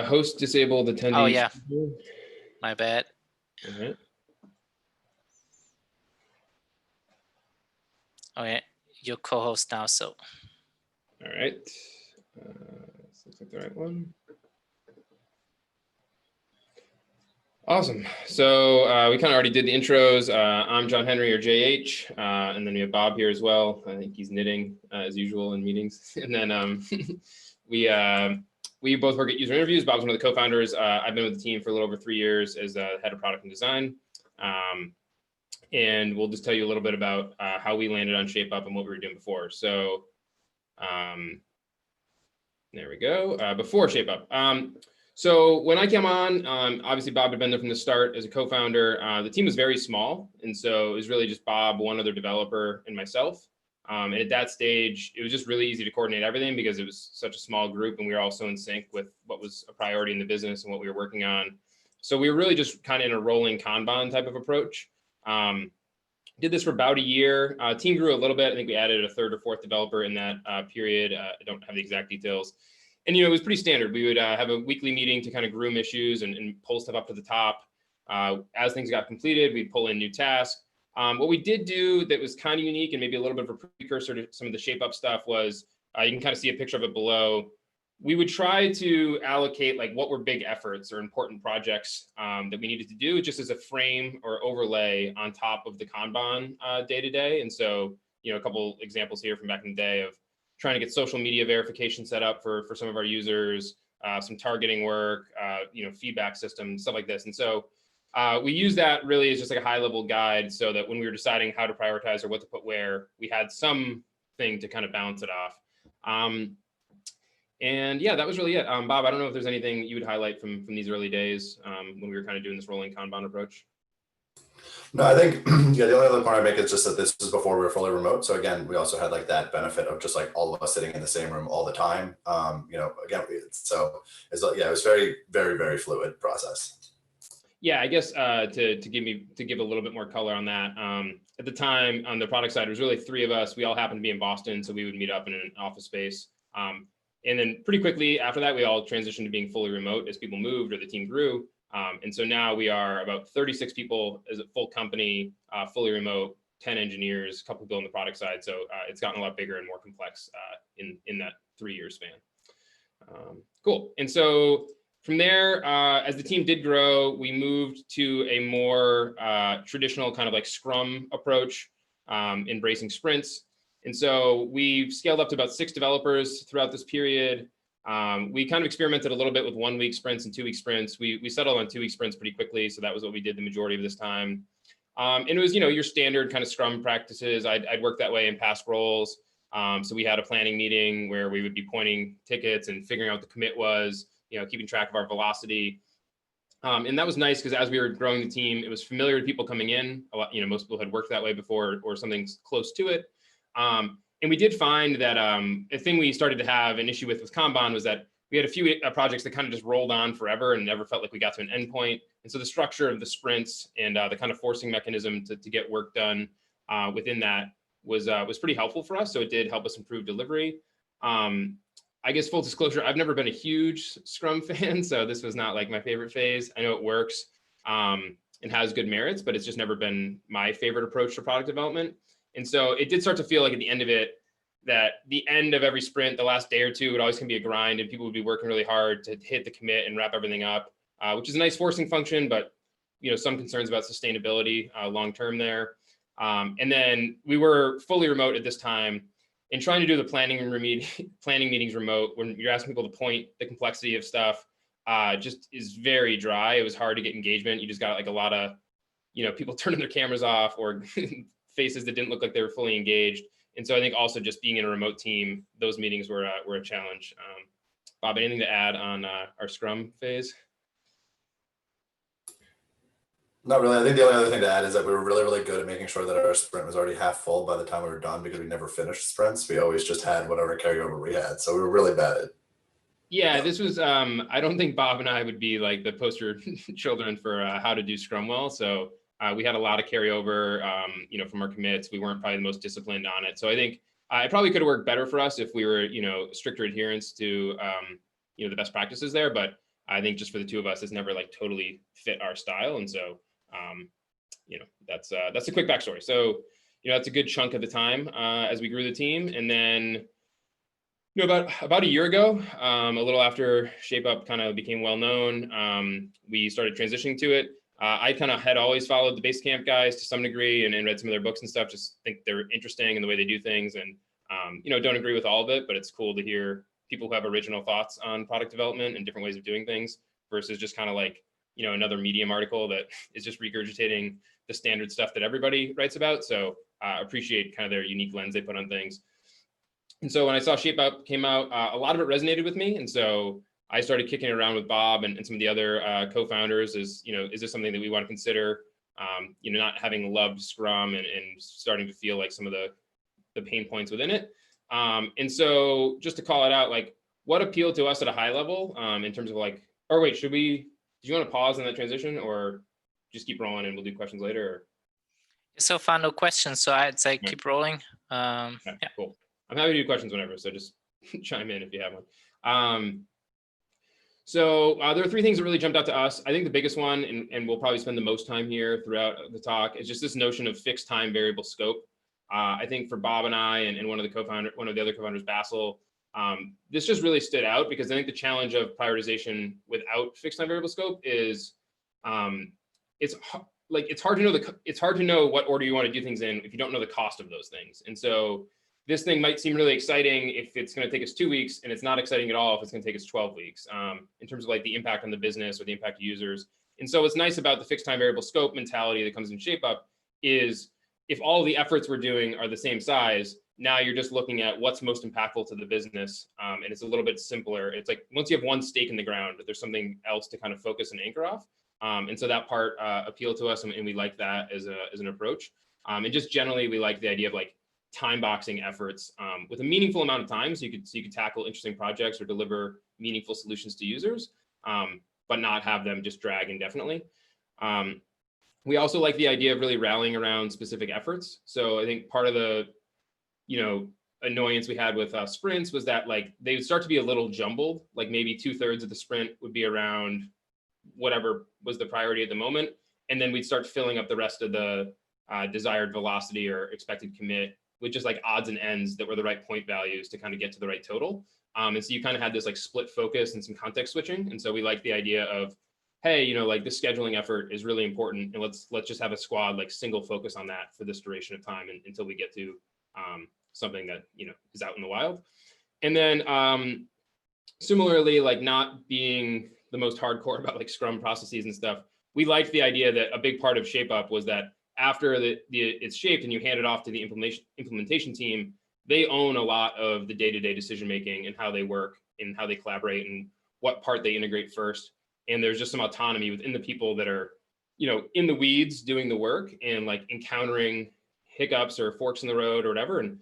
host disabled attendees? Oh yeah, my bad. All right. Okay, you're co-host now, so. All right. This looks like the right one. Awesome. So we kind of already did the intros. I'm John-Henry, or JH, and then we have Bob here as well. I think he's knitting as usual in meetings. And then we both work at User Interviews. Bob's one of the co-founders. I've been with the team for a little over 3 years as head of product and design. And we'll just tell you a little bit about how we landed on ShapeUp and what we were doing before. So there we go. Before ShapeUp. So when I came on, obviously Bob had been there from the start as a co-founder. The team was very small. And so it was really just Bob, one other developer, and myself. And at that stage, it was just really easy to coordinate everything because it was such a small group and we were all so in sync with what was a priority in the business and what we were working on. So we were really just kind of in a rolling Kanban type of approach. Did this for about a year. Team grew a little bit. I think we added a third or fourth developer in that period. I don't have the exact details. And, it was pretty standard. We would have a weekly meeting to kind of groom issues and pull stuff up to the top. As things got completed, we'd pull in new tasks. What we did do that was kind of unique and maybe a little bit of a precursor to some of the ShapeUp stuff was, you can kind of see a picture of it below. We would try to allocate like what were big efforts or important projects that we needed to do just as a frame or overlay on top of the Kanban day-to-day. And so, a couple examples here from back in the day of trying to get social media verification set up for some of our users, some targeting work, feedback systems, stuff like this. And so we use that really as just like a high level guide so that when we were deciding how to prioritize or what to put where, we had something to kind of balance it off. And yeah, that was really it. Bob, I don't know if there's anything you would highlight from these early days when we were kind of doing this rolling Kanban approach. No, I think, the only other point I make is just that this is before we were fully remote. So again, we also had like that benefit of just like all of us sitting in the same room all the time. So it was very, very, very fluid process. Yeah, I guess to give a little bit more color on that. At the time on the product side, it was really 3 of us. We all happened to be in Boston, so we would meet up in an office space. And then pretty quickly after that, we all transitioned to being fully remote as people moved or the team grew. And so now we are about 36 people as a full company, fully remote, 10 engineers, a couple people on the product side. So it's gotten a lot bigger and more complex in that 3-year span. Cool. And so from there, as the team did grow, we moved to a more traditional kind of like Scrum approach, embracing sprints. And so we've scaled up to about 6 developers throughout this period. We kind of experimented a little bit with 1-week sprints and 2-week sprints. We settled on 2-week sprints pretty quickly. So that was what we did the majority of this time. And it was, your standard kind of Scrum practices. I'd worked that way in past roles. So we had a planning meeting where we would be pointing tickets and figuring out what the commit was, keeping track of our velocity. And that was nice because as we were growing the team, it was familiar to people coming in. A lot, most people had worked that way before or something close to it. And we did find that a thing we started to have an issue with Kanban was that we had a few projects that kind of just rolled on forever and never felt like we got to an endpoint. And so the structure of the sprints and the kind of forcing mechanism to get work done within that was pretty helpful for us. So it did help us improve delivery. I guess full disclosure, I've never been a huge Scrum fan, so this was not like my favorite phase. I know it works and has good merits, but it's just never been my favorite approach to product development. And so it did start to feel like at the end of it, that the end of every sprint, the last day or two, would always can be a grind and people would be working really hard to hit the commit and wrap everything up, which is a nice forcing function, but some concerns about sustainability long-term there. And then we were fully remote at this time and trying to do the planning meetings remote when you're asking people to point the complexity of stuff just is very dry. It was hard to get engagement. You just got like a lot of, people turning their cameras off or faces that didn't look like they were fully engaged. And so I think also just being in a remote team, those meetings were a challenge. Bob, anything to add on our Scrum phase? Not really. I think the only other thing to add is that we were really, really good at making sure that our sprint was already half full by the time we were done because we never finished sprints. We always just had whatever carryover we had. So we were really bad at it. Yeah, this was, I don't think Bob and I would be like the poster children for how to do Scrum well. So we had a lot of carryover, from our commits. We weren't probably the most disciplined on it. So I think it probably could have worked better for us if we were, stricter adherence to, the best practices there. But I think just for the two of us, it's never like totally fit our style. And so, that's a quick backstory. So, that's a good chunk of the time as we grew the team. And then, about a year ago, a little after ShapeUp kind of became well known, we started transitioning to it. I kind of had always followed the Basecamp guys to some degree and read some of their books and stuff. Just think they're interesting in the way they do things, and don't agree with all of it, but it's cool to hear people who have original thoughts on product development and different ways of doing things versus just kind of like another Medium article that is just regurgitating the standard stuff that everybody writes about. So appreciate kind of their unique lens they put on things. And so when I saw ShapeUp came out, a lot of it resonated with me. And so I started kicking it around with Bob and some of the other co-founders is this something that we want to consider? Not having loved Scrum and starting to feel like some of the pain points within it. And so just to call it out, like what appealed to us at a high level in terms of like, or wait, do you want to pause on that transition or just keep rolling and we'll do questions later? Or? So final questions. So I'd say keep rolling. Yeah, cool. I'm happy to do questions whenever, so just chime in if you have one. So there are three things that really jumped out to us. I think the biggest one, and we'll probably spend the most time here throughout the talk, is just this notion of fixed time variable scope. I think for Bob and I and one of the other co-founders, Basil, this just really stood out because I think the challenge of prioritization without fixed time variable scope is it's hard to know what order you want to do things in if you don't know the cost of those things. And so this thing might seem really exciting if it's going to take us 2 weeks, and it's not exciting at all if it's going to take us 12 weeks in terms of like the impact on the business or the impact to users. And so what's nice about the fixed time variable scope mentality that comes in ShapeUp is if all the efforts we're doing are the same size, now you're just looking at what's most impactful to the business. And it's a little bit simpler. It's like once you have one stake in the ground, there's something else to kind of focus and anchor off. And so that part appealed to us, and we like that as an approach. And just generally, we like the idea of like time boxing efforts with a meaningful amount of time, so you could tackle interesting projects or deliver meaningful solutions to users, but not have them just drag indefinitely. We also like the idea of really rallying around specific efforts. So I think part of the annoyance we had with sprints was that like they would start to be a little jumbled, like maybe 2/3 of the sprint would be around whatever was the priority at the moment, and then we'd start filling up the rest of the desired velocity or expected commit with just like odds and ends that were the right point values to kind of get to the right total. And so you kind of had this like split focus and some context switching. And so we like the idea of, hey, like this scheduling effort is really important, and let's just have a squad like single focus on that for this duration of time until we get to something that is out in the wild. And then similarly, like not being the most hardcore about like Scrum processes and stuff, we liked the idea that a big part of ShapeUp was that after it's shaped and you hand it off to the implementation team, they own a lot of the day-to-day decision-making and how they work and how they collaborate and what part they integrate first. And there's just some autonomy within the people that are, in the weeds doing the work and like encountering hiccups or forks in the road or whatever, and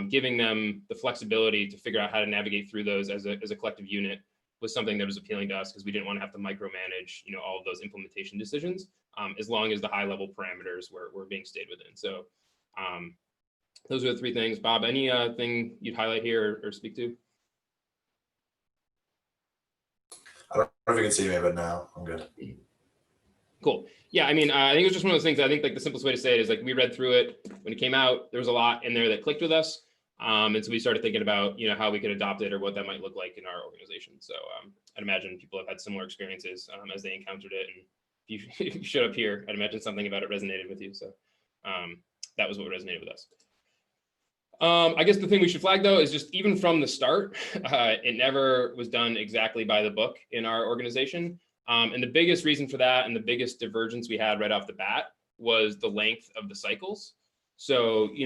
giving them the flexibility to figure out how to navigate through those as a collective unit was something that was appealing to us because we didn't want to have to micromanage, all of those implementation decisions, as long as the high level parameters were being stayed within. So those are the three things. Bob, any thing you'd highlight here or speak to? I don't know if you can see me, but no, I'm good. Cool. Yeah, I mean, I think it was just one of those things. I think like the simplest way to say it is like we read through it when it came out. There was a lot in there that clicked with us. And so we started thinking about, how we could adopt it or what that might look like in our organization. So I'd imagine people have had similar experiences as they encountered it. And if you showed up here, I'd imagine something about it resonated with you. So that was what resonated with us. I guess the thing we should flag, though, is just even from the start, it never was done exactly by the book in our organization. And the biggest reason for that and the biggest divergence we had right off the bat was the length of the cycles. So, we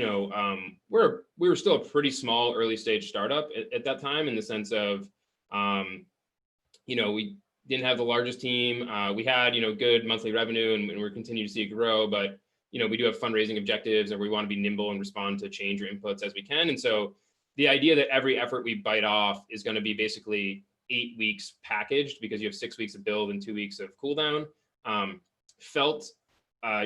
were still a pretty small early stage startup at that time in the sense of, we didn't have the largest team. We had, good monthly revenue and we're continuing to see it grow, but, we do have fundraising objectives and we want to be nimble and respond to change or inputs as we can. And so the idea that every effort we bite off is going to be basically 8 weeks packaged because you have 6 weeks of build and 2 weeks of cooldown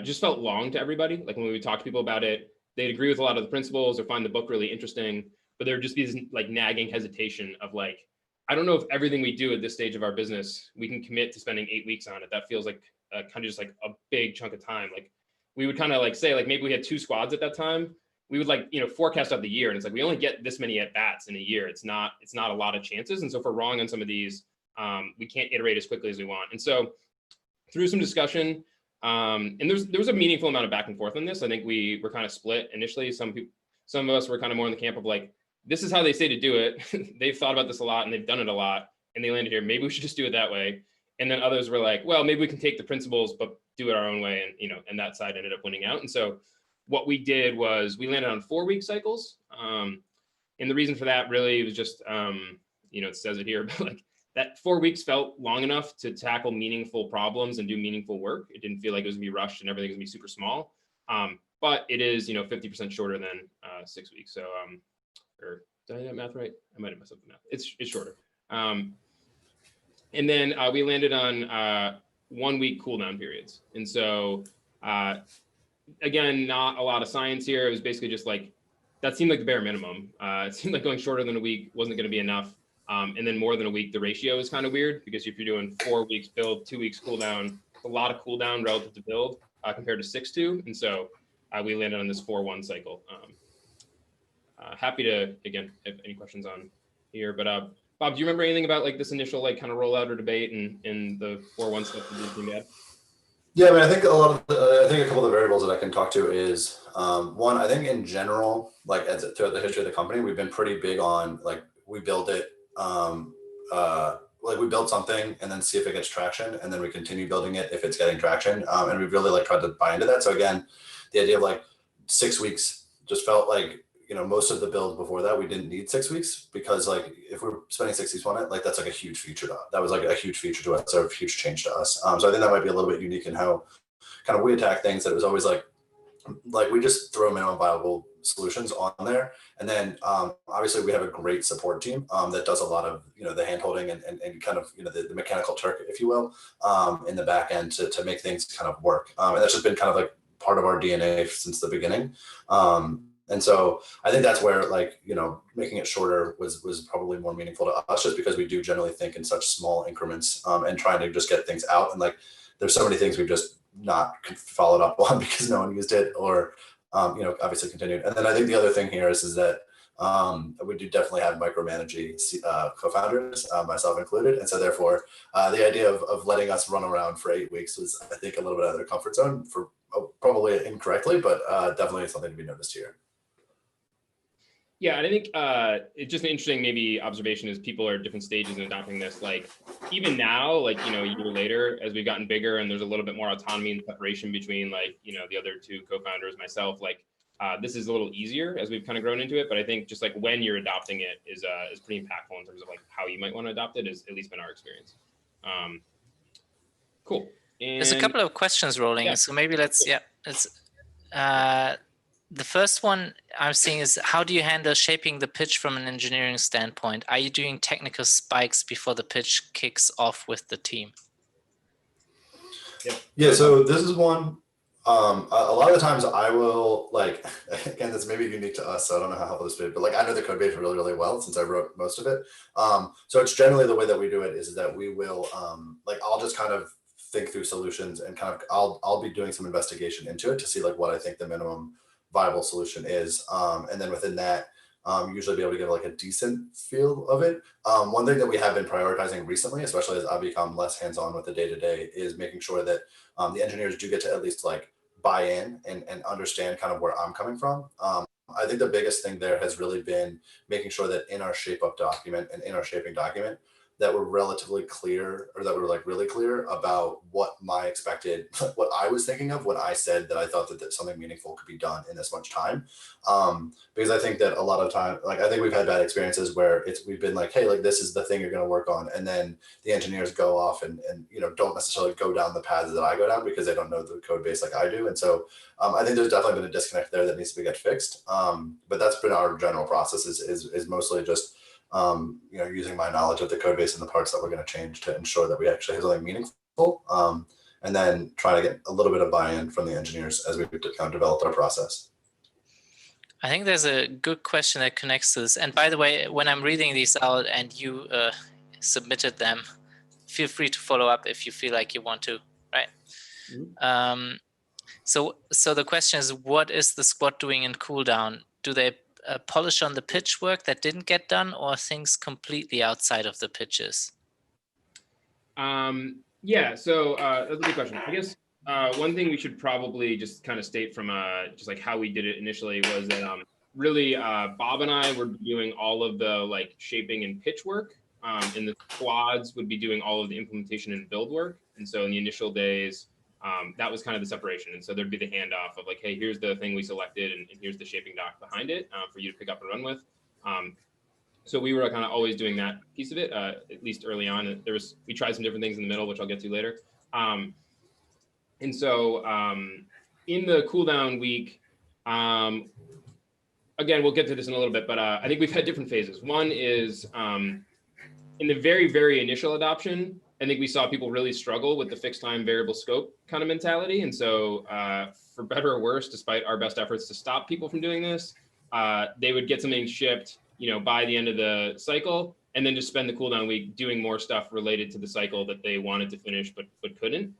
just felt long to everybody. Like when we would talk to people about it, they'd agree with a lot of the principles or find the book really interesting, but there would just be this like nagging hesitation of like, I don't know if everything we do at this stage of our business, we can commit to spending 8 weeks on it. That feels like kind of just like a big chunk of time. Like we would kind of like say, like maybe we had 2 squads at that time. We would like, forecast out the year, and it's like, we only get this many at bats in a year. It's not a lot of chances. And so if we're wrong on some of these, we can't iterate as quickly as we want. And so through some discussion, and there was a meaningful amount of back and forth on this. I think we were kind of split initially. Some of us were kind of more in the camp of like, this is how they say to do it. They've thought about this a lot and they've done it a lot, and they landed here. Maybe we should just do it that way. And then others were like, well, maybe we can take the principles, but do it our own way. And, and that side ended up winning out. And so what we did was we landed on 4-week cycles. And the reason for that really was just, it says it here, but like that 4 weeks felt long enough to tackle meaningful problems and do meaningful work. It didn't feel like it was gonna be rushed and everything was gonna be super small. But it is, 50% shorter than 6 weeks. So, or did I do that math right? I might have messed up the math. It's shorter. And then we landed on 1 week cooldown periods. And so, again, not a lot of science here. It was basically just like, that seemed like the bare minimum. It seemed like going shorter than a week wasn't going to be enough. And then more than a week, the ratio is kind of weird, because if you're doing 4 weeks build, 2 weeks cooldown, a lot of cooldown relative to build compared to 6-2. And so we landed on this 4-1 cycle. Happy to, again, if any questions on here, but Bob, do you remember anything about like this initial like kind of rollout or debate and the 4-1 stuff that you had? Yeah, I mean, I think I think a couple of the variables that I can talk to is one, I think in general, like throughout the history of the company, we've been pretty big on like, we build it, like we build something and then see if it gets traction, and then we continue building it if it's getting traction. And we've really like tried to buy into that. So again, the idea of like 6 weeks just felt like, most of the build before that, we didn't need 6 weeks, because like if we're spending 6 weeks on it, like that's like a huge feature that was like a huge feature to us, or a huge change to us. So I think that might be a little bit unique in how kind of we attack things. That it was always like we just throw minimum viable solutions on there. And then obviously we have a great support team that does a lot of, the hand holding and kind of, the mechanical Turk, if you will, in the back end to make things kind of work. And that's just been kind of like part of our DNA since the beginning. And so I think that's where like, making it shorter was probably more meaningful to us, just because we do generally think in such small increments and trying to just get things out. And like, there's so many things we've just not followed up on because no one used it, or, obviously continued. And then I think the other thing here is that we do definitely have micromanaging co-founders, myself included. And so therefore the idea of letting us run around for 8 weeks was, I think, a little bit out of their comfort zone, for probably incorrectly, but definitely something to be noticed here. Yeah, and I think it's just an interesting maybe observation is people are at different stages in adopting this. Like even now, like, a year later, as we've gotten bigger and there's a little bit more autonomy and separation between like, the other 2 co-founders, myself, like this is a little easier as we've kind of grown into it. But I think just like when you're adopting it is pretty impactful in terms of like how you might want to adopt it, is at least been our experience. Cool. And there's a couple of questions rolling. Yeah. So maybe let's the first one I'm seeing is, how do you handle shaping the pitch from an engineering standpoint? Are you doing technical spikes before the pitch kicks off with the team? Yeah, so this is one, a lot of the times I will like, again, this may be unique to us, so I don't know how helpful this would be, but like I know the code base really, really well since I wrote most of it. So it's generally the way that we do it is that we will, like I'll just kind of think through solutions and kind of, I'll be doing some investigation into it to see like what I think the minimum viable solution is. And then within that, usually be able to give like a decent feel of it. One thing that we have been prioritizing recently, especially as I've become less hands-on with the day-to-day, is making sure that the engineers do get to at least like buy in and understand kind of where I'm coming from. I think the biggest thing there has really been making sure that in our shape up document and in our shaping document, that we're relatively clear, or that we're like really clear about what what I was thinking of when I said that I thought that something meaningful could be done in this much time. Because I think that a lot of time, like I think we've had bad experiences where we've been like, hey, like this is the thing you're going to work on. And then the engineers go off and don't necessarily go down the paths that I go down because they don't know the code base like I do. And so I think there's definitely been a disconnect there that needs to get fixed. But that's been our general process is mostly just using my knowledge of the code base and the parts that we're going to change to ensure that we actually have something meaningful, and then try to get a little bit of buy-in from the engineers as we kind of developed our process. I think there's a good question that connects to this. And by the way, when I'm reading these out and you submitted them. Feel free to follow up if you feel like you want to, right? Mhm. So the question is, what is the squad doing in cooldown? Do they polish on the pitch work that didn't get done, or things completely outside of the pitches? Yeah, so that's a good question. I guess one thing we should probably just kind of state from just like how we did it initially was that really Bob and I were doing all of the like shaping and pitch work, and the squads would be doing all of the implementation and build work. And so in the initial days, that was kind of the separation. And so there'd be the handoff of like, hey, here's the thing we selected, and here's the shaping doc behind it for you to pick up and run with. So we were kind of always doing that piece of it, at least early on. We tried some different things in the middle, which I'll get to later. And so in the cooldown week, again, we'll get to this in a little bit, but I think we've had different phases. One is in the very, very initial adoption, I think we saw people really struggle with the fixed time variable scope kind of mentality. And so for better or worse, despite our best efforts to stop people from doing this, they would get something shipped, by the end of the cycle, and then just spend the cooldown week doing more stuff related to the cycle that they wanted to finish but couldn't.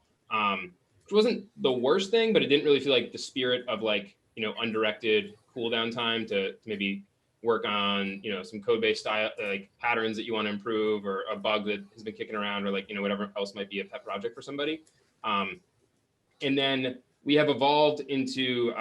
Which wasn't the worst thing, but it didn't really feel like the spirit of like, undirected cooldown time to maybe work on, some code-based style, like patterns that you want to improve, or a bug that has been kicking around, or like, whatever else might be a pet project for somebody. And then we have evolved into,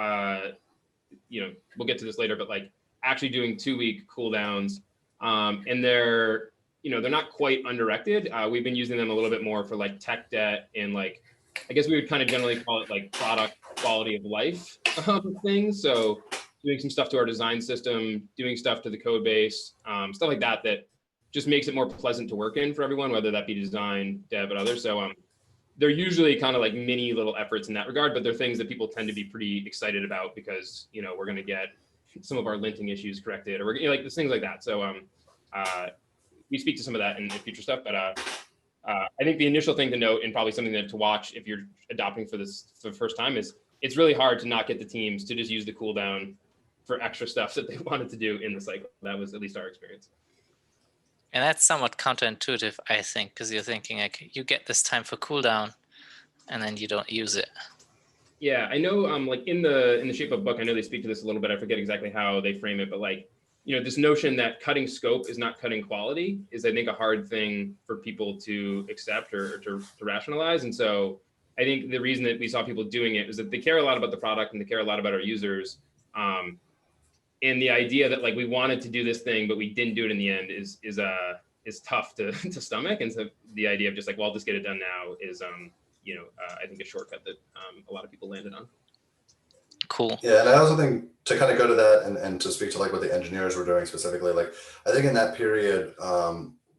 we'll get to this later, but like actually doing 2-week cooldowns, and they're not quite undirected. We've been using them a little bit more for like tech debt and like, I guess we would kind of generally call it like product quality of life things. So doing some stuff to our design system, doing stuff to the code base, stuff like that, that just makes it more pleasant to work in for everyone, whether that be design, dev, and others. So they're usually kind of like mini little efforts in that regard, but they're things that people tend to be pretty excited about because, we're going to get some of our linting issues corrected, or we're like there's things like that. So we speak to some of that in future stuff, but I think the initial thing to note, and probably something that to watch if you're adopting for this for the first time, is it's really hard to not get the teams to just use the cooldown for extra stuff that they wanted to do in the cycle. That was at least our experience. And that's somewhat counterintuitive, I think, because you're thinking like you get this time for cooldown and then you don't use it. Yeah, I know like in the shape of book, I know they speak to this a little bit. I forget exactly how they frame it, but like, this notion that cutting scope is not cutting quality is, I think, a hard thing for people to accept or to rationalize. And so I think the reason that we saw people doing it is that they care a lot about the product and they care a lot about our users. And the idea that like we wanted to do this thing, but we didn't do it in the end is tough to stomach. And so the idea of just like, well, I'll just get it done now is, I think a shortcut that a lot of people landed on. Cool. Yeah, and I also think to kind of go to that and to speak to like what the engineers were doing specifically, like I think in that period,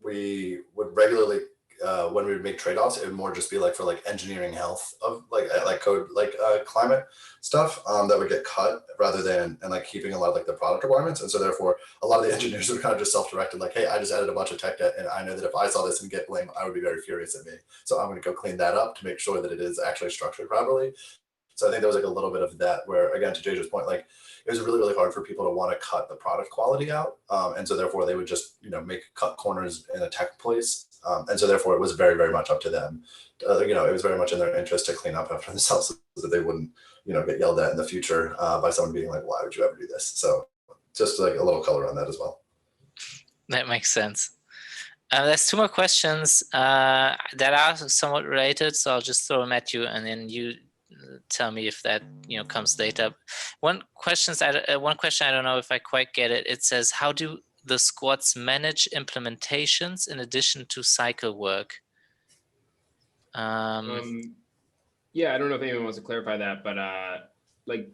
we would regularly, when we would make trade-offs, it would more just be like for like engineering health of like code, like climate stuff that would get cut rather than and like keeping a lot of like the product requirements. And so therefore a lot of the engineers were kind of just self-directed, like, hey, I just added a bunch of tech debt and I know that if I saw this in Git blame, I would be very furious at me. So I'm going to go clean that up to make sure that it is actually structured properly. So I think there was like a little bit of that where, again, to Jaja's point, like it was really, really hard for people to want to cut the product quality out. And so therefore they would just, make cut corners in a tech place. And so therefore it was very, very much up to them. It was very much in their interest to clean up after themselves so that they wouldn't, get yelled at in the future by someone being like, why would you ever do this? So just like a little color on that as well. That makes sense. There's 2 more questions that are somewhat related. So I'll just throw them at you and then you tell me if that comes later. One question I don't know if I quite get it. It says, how do the squads manage implementations in addition to cycle work? Yeah, I don't know if anyone wants to clarify that, but like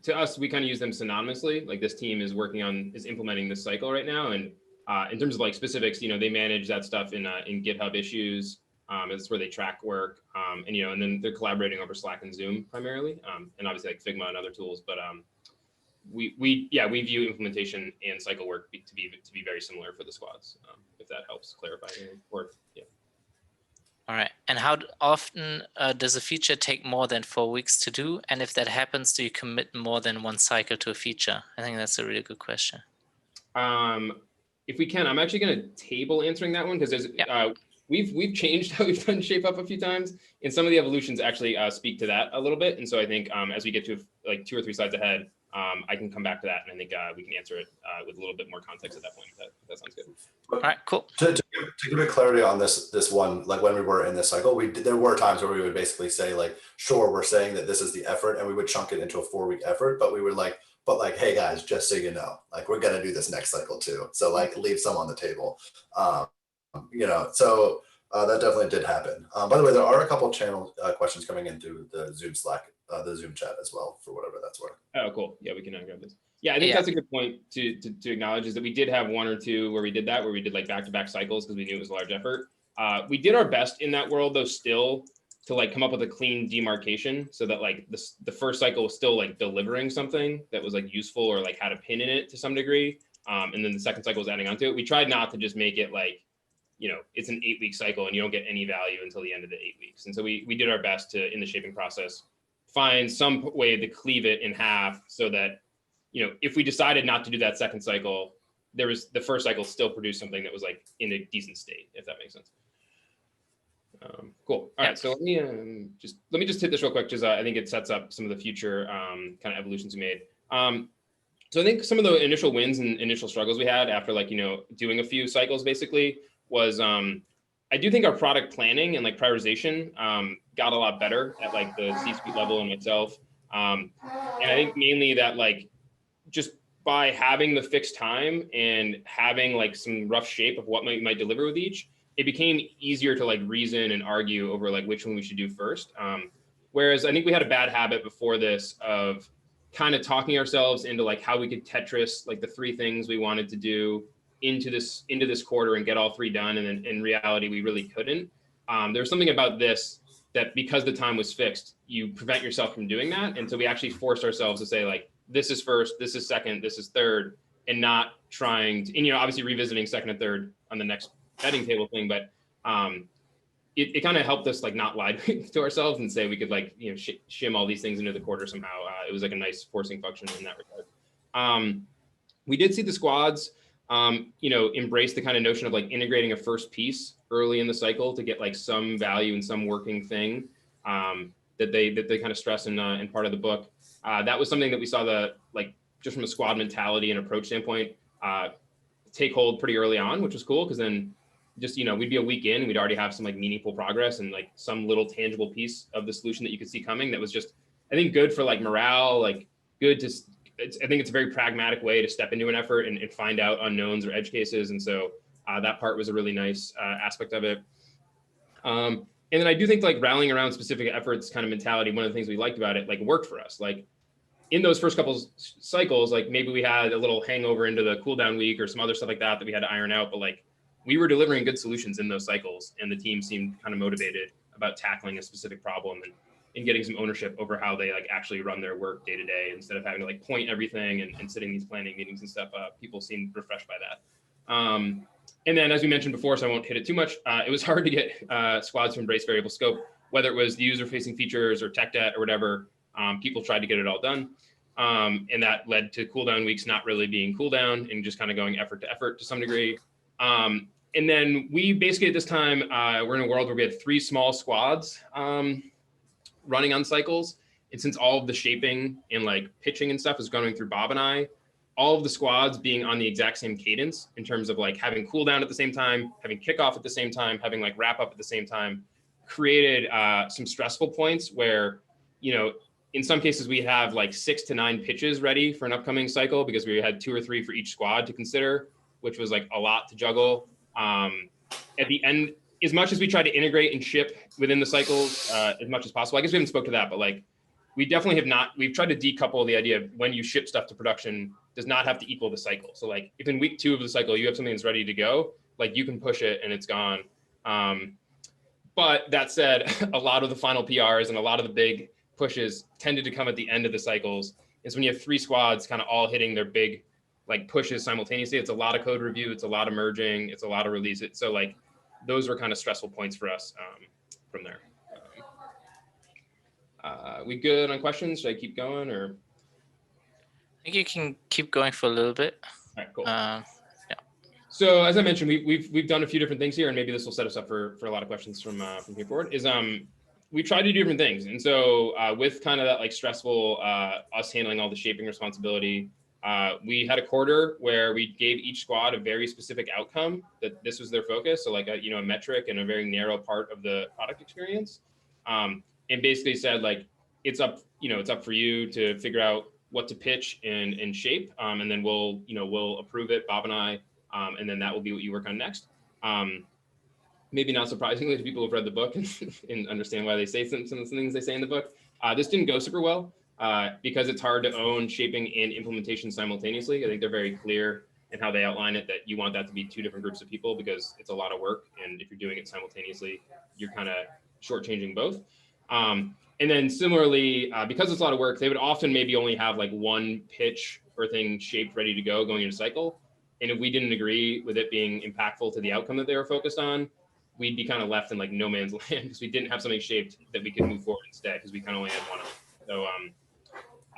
to us, we kind of use them synonymously. Like this team is implementing this cycle right now, and in terms of like specifics, they manage that stuff in GitHub issues. It's where they track work, and then they're collaborating over Slack and Zoom primarily, and obviously like Figma and other tools. But we view implementation and cycle work to be very similar for the squads. If that helps clarify anything. All right. And how often does a feature take more than 4 weeks to do? And if that happens, do you commit more than one cycle to a feature? I think that's a really good question. if we can, I'm actually going to table answering that one because we've changed how we've done shape up a few times, and some of the evolutions actually speak to that a little bit. And so I think as we get to like 2 or 3 slides ahead, I can come back to that, and I think we can answer it with a little bit more context at that point. If that sounds good. All right, cool. To give it clarity on this one, like when we were in this cycle, there were times where we would basically say like, sure, we're saying that this is the effort, and we would chunk it into a 4-week effort, but we were like, hey guys, just so you know, like we're gonna do this next cycle too. So like leave some on the table, So that definitely did happen. By the way, there are a couple channel questions coming in through the Zoom Slack, the Zoom chat as well, for whatever that's worth. Oh, cool. Yeah, we can grab this. Yeah, I think that's a good point to acknowledge, is that we did have 1 or 2 where we did like back-to-back cycles because we knew it was a large effort. We did our best in that world though, still, to like come up with a clean demarcation so that like the first cycle was still like delivering something that was like useful or like had a pin in it to some degree. And then the second cycle was adding onto it. We tried not to just make it like, it's an 8-week cycle and you don't get any value until the end of the 8 weeks. And so we did our best to, in the shaping process, find some way to cleave it in half so that, if we decided not to do that second cycle, the first cycle still produced something that was like in a decent state, if that makes sense. Cool. All right. So let me just hit this real quick, because I think it sets up some of the future kind of evolutions we made. So I think some of the initial wins and initial struggles we had after doing a few cycles basically was I do think our product planning and like prioritization got a lot better at like the C-suite level and myself. And I think mainly that like just by having the fixed time and having like some rough shape of what we might deliver with each, it became easier to like reason and argue over like which one we should do first. Whereas I think we had a bad habit before this of kind of talking ourselves into like how we could Tetris like the 3 things we wanted to do into this quarter and get all 3 done. And then in reality, we really couldn't. There's something about this that because the time was fixed, you prevent yourself from doing that. And so we actually forced ourselves to say like, this is first, this is second, this is third, and not trying to, and obviously revisiting second and third on the next betting table thing, but it kind of helped us like not lie to ourselves and say we could like shim all these things into the quarter somehow. It was like a nice forcing function in that regard. We did see the squads embrace the kind of notion of like integrating a first piece early in the cycle to get like some value and some working thing that they kind of stress in part of the book. That was something that we saw just from a squad mentality and approach standpoint take hold pretty early on, which was cool, because then just, we'd be a week in, we'd already have some like meaningful progress and like some little tangible piece of the solution that you could see coming. That was just, I think, good for like morale, like good to, I think it's a very pragmatic way to step into an effort and find out unknowns or edge cases. And so that part was a really nice aspect of it. And then I do think like rallying around specific efforts kind of mentality, one of the things we liked about it, like worked for us. Like in those first couple cycles, like maybe we had a little hangover into the cooldown week or some other stuff like that we had to iron out, but like we were delivering good solutions in those cycles, and the team seemed kind of motivated about tackling a specific problem and getting some ownership over how they like actually run their work day to day, instead of having to like point everything and sitting these planning meetings and stuff. People seemed refreshed by that. And then, as we mentioned before, so I won't hit it too much, it was hard to get squads to embrace variable scope, whether it was the user-facing features or tech debt or whatever. People tried to get it all done. And that led to cooldown weeks not really being cooldown and just kind of going effort to effort to some degree. And then we basically at this time, we're in a world where we had 3 small squads running on cycles. And since all of the shaping and like pitching and stuff is going through Bob and I, all of the squads being on the exact same cadence in terms of like having cooldown at the same time, having kickoff at the same time, having like wrap up at the same time, created some stressful points where, in some cases we have like 6 to 9 pitches ready for an upcoming cycle because we had 2 or 3 for each squad to consider, which was like a lot to juggle. At the end, as much as we try to integrate and ship within the cycles as much as possible, I guess we haven't spoke to that, but like we definitely have not, we've tried to decouple the idea of when you ship stuff to production does not have to equal the cycle. So like if in week 2 of the cycle, you have something that's ready to go, like you can push it and it's gone. But that said, a lot of the final PRs and a lot of the big pushes tended to come at the end of the cycles. And so when you have 3 squads kind of all hitting their big like pushes simultaneously, it's a lot of code review, it's a lot of merging, it's a lot of release. So like those were kind of stressful points for us from there. We good on questions? Should I keep going or? I think you can keep going for a little bit. All right, cool. Yeah. So as I mentioned, we've done a few different things here, and maybe this will set us up for a lot of questions from here forward. We tried to do different things, and so with kind of that like stressful us handling all the shaping responsibility, we had a quarter where we gave each squad a very specific outcome that this was their focus. So like a metric and a very narrow part of the product experience, and basically said like it's up for you to figure out what to pitch and shape, and then we'll approve it, Bob and I. And then that will be what you work on next. Maybe not surprisingly to people who've read the book and understand why they say some of the things they say in the book. This didn't go super well because it's hard to own shaping and implementation simultaneously. I think they're very clear in how they outline it that you want that to be two different groups of people because it's a lot of work. And if you're doing it simultaneously, you're kind of shortchanging both. And then similarly, because it's a lot of work, they would often maybe only have like one pitch or thing shaped, ready to go going into cycle. And if we didn't agree with it being impactful to the outcome that they were focused on, we'd be kind of left in like no man's land because we didn't have something shaped that we could move forward instead because we kind of only had one of them.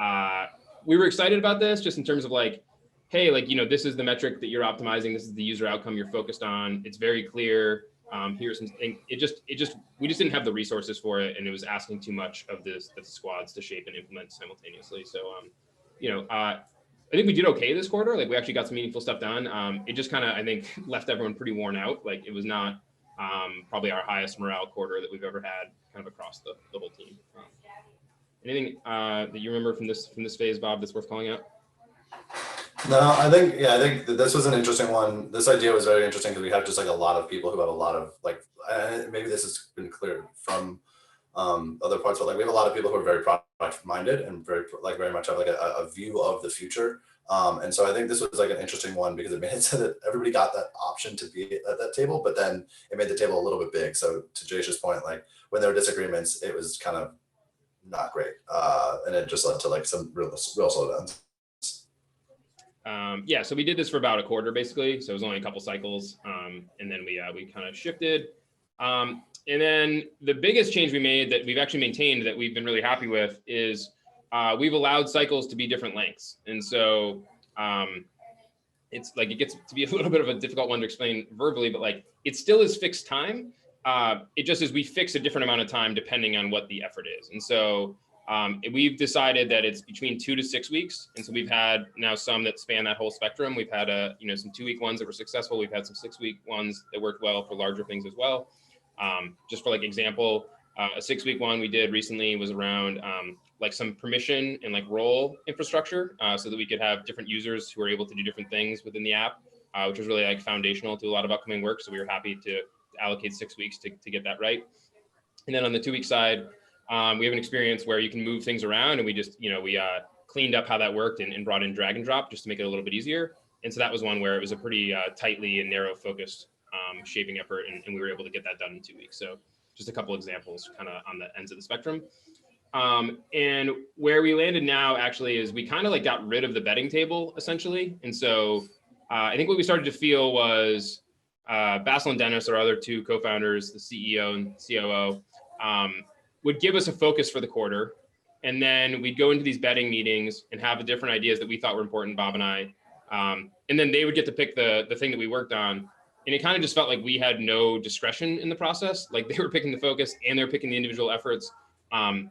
So we were excited about this just in terms of like, hey, like, this is the metric that you're optimizing. This is the user outcome you're focused on. It's very clear. Here's some things. We just didn't have the resources for it. And it was asking too much of the squads to shape and implement simultaneously. So, I think we did okay this quarter. Like we actually got some meaningful stuff done. It just kind of, I think, left everyone pretty worn out. Like it was not probably our highest morale quarter that we've ever had kind of across the whole team. Anything that you remember from this phase, Bob, that's worth calling out? No, I think that this was an interesting one. This idea was very interesting because we have just like a lot of people who have a lot of like, maybe this has been clear from other parts, but like we have a lot of people who are very product minded and very much have like a view of the future. And so I think this was like an interesting one because it made it so that everybody got that option to be at that table, but then it made the table a little bit big. So to Jasha's point, like when there were disagreements, it was kind of not great. And it just led to like some real slowdowns. Yeah, so we did this for about a quarter basically. So it was only a couple cycles. And then we kind of shifted. And then the biggest change we made that we've actually maintained that we've been really happy with is we've allowed cycles to be different lengths. And so it's like, it gets to be a little bit of a difficult one to explain verbally, but like it still is fixed time. It just is we fix a different amount of time depending on what the effort is. And so we've decided that it's between 2 to 6 weeks. And so we've had now some that span that whole spectrum. We've had some 2-week ones that were successful. We've had some 6-week ones that worked well for larger things as well. Just for like example, a 6-week one we did recently was around like some permission and like role infrastructure so that we could have different users who are able to do different things within the app, which was really like foundational to a lot of upcoming work. So we were happy to allocate 6 weeks to get that right. And then on the 2-week side, we have an experience where you can move things around and we just, we cleaned up how that worked and brought in drag and drop just to make it a little bit easier. And so that was one where it was a pretty tightly and narrow focused shaping effort, and we were able to get that done in 2 weeks. So just a couple examples kind of on the ends of the spectrum. And where we landed now actually is we kind of like got rid of the betting table essentially. And so I think what we started to feel was Basil and Dennis, our other two co-founders, the CEO and COO, would give us a focus for the quarter. And then we'd go into these betting meetings and have the different ideas that we thought were important, Bob and I. And then they would get to pick the thing that we worked on. And it kind of just felt like we had no discretion in the process. Like they were picking the focus and they're picking the individual efforts. And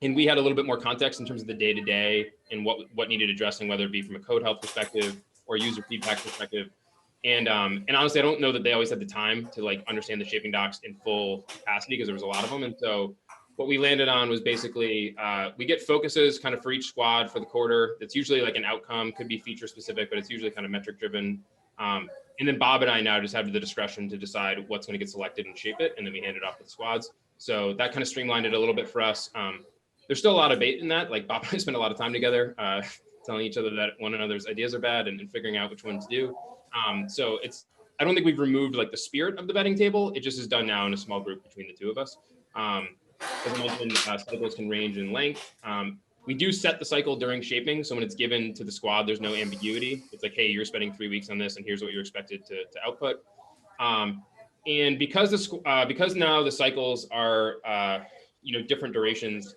we had a little bit more context in terms of the day-to-day and what needed addressing, whether it be from a code health perspective or user feedback perspective. And honestly, I don't know that they always had the time to like understand the shaping docs in full capacity because there was a lot of them. And so what we landed on was basically, we get focuses kind of for each squad for the quarter. That's usually like an outcome, could be feature specific, but it's usually kind of metric driven. And then Bob and I now just have the discretion to decide what's going to get selected and shape it. And then we hand it off to the squads. So that kind of streamlined it a little bit for us. There's still a lot of bait in that. Like Bob and I spend a lot of time together telling each other that one another's ideas are bad and figuring out which one to do. So I don't think we've removed like the spirit of the betting table. It just is done now in a small group between the two of us. As I mentioned, cycles can range in length. We do set the cycle during shaping. So when it's given to the squad, there's no ambiguity. It's like, hey, you're spending 3 weeks on this and here's what you're expected to output. And because now the cycles are, different durations,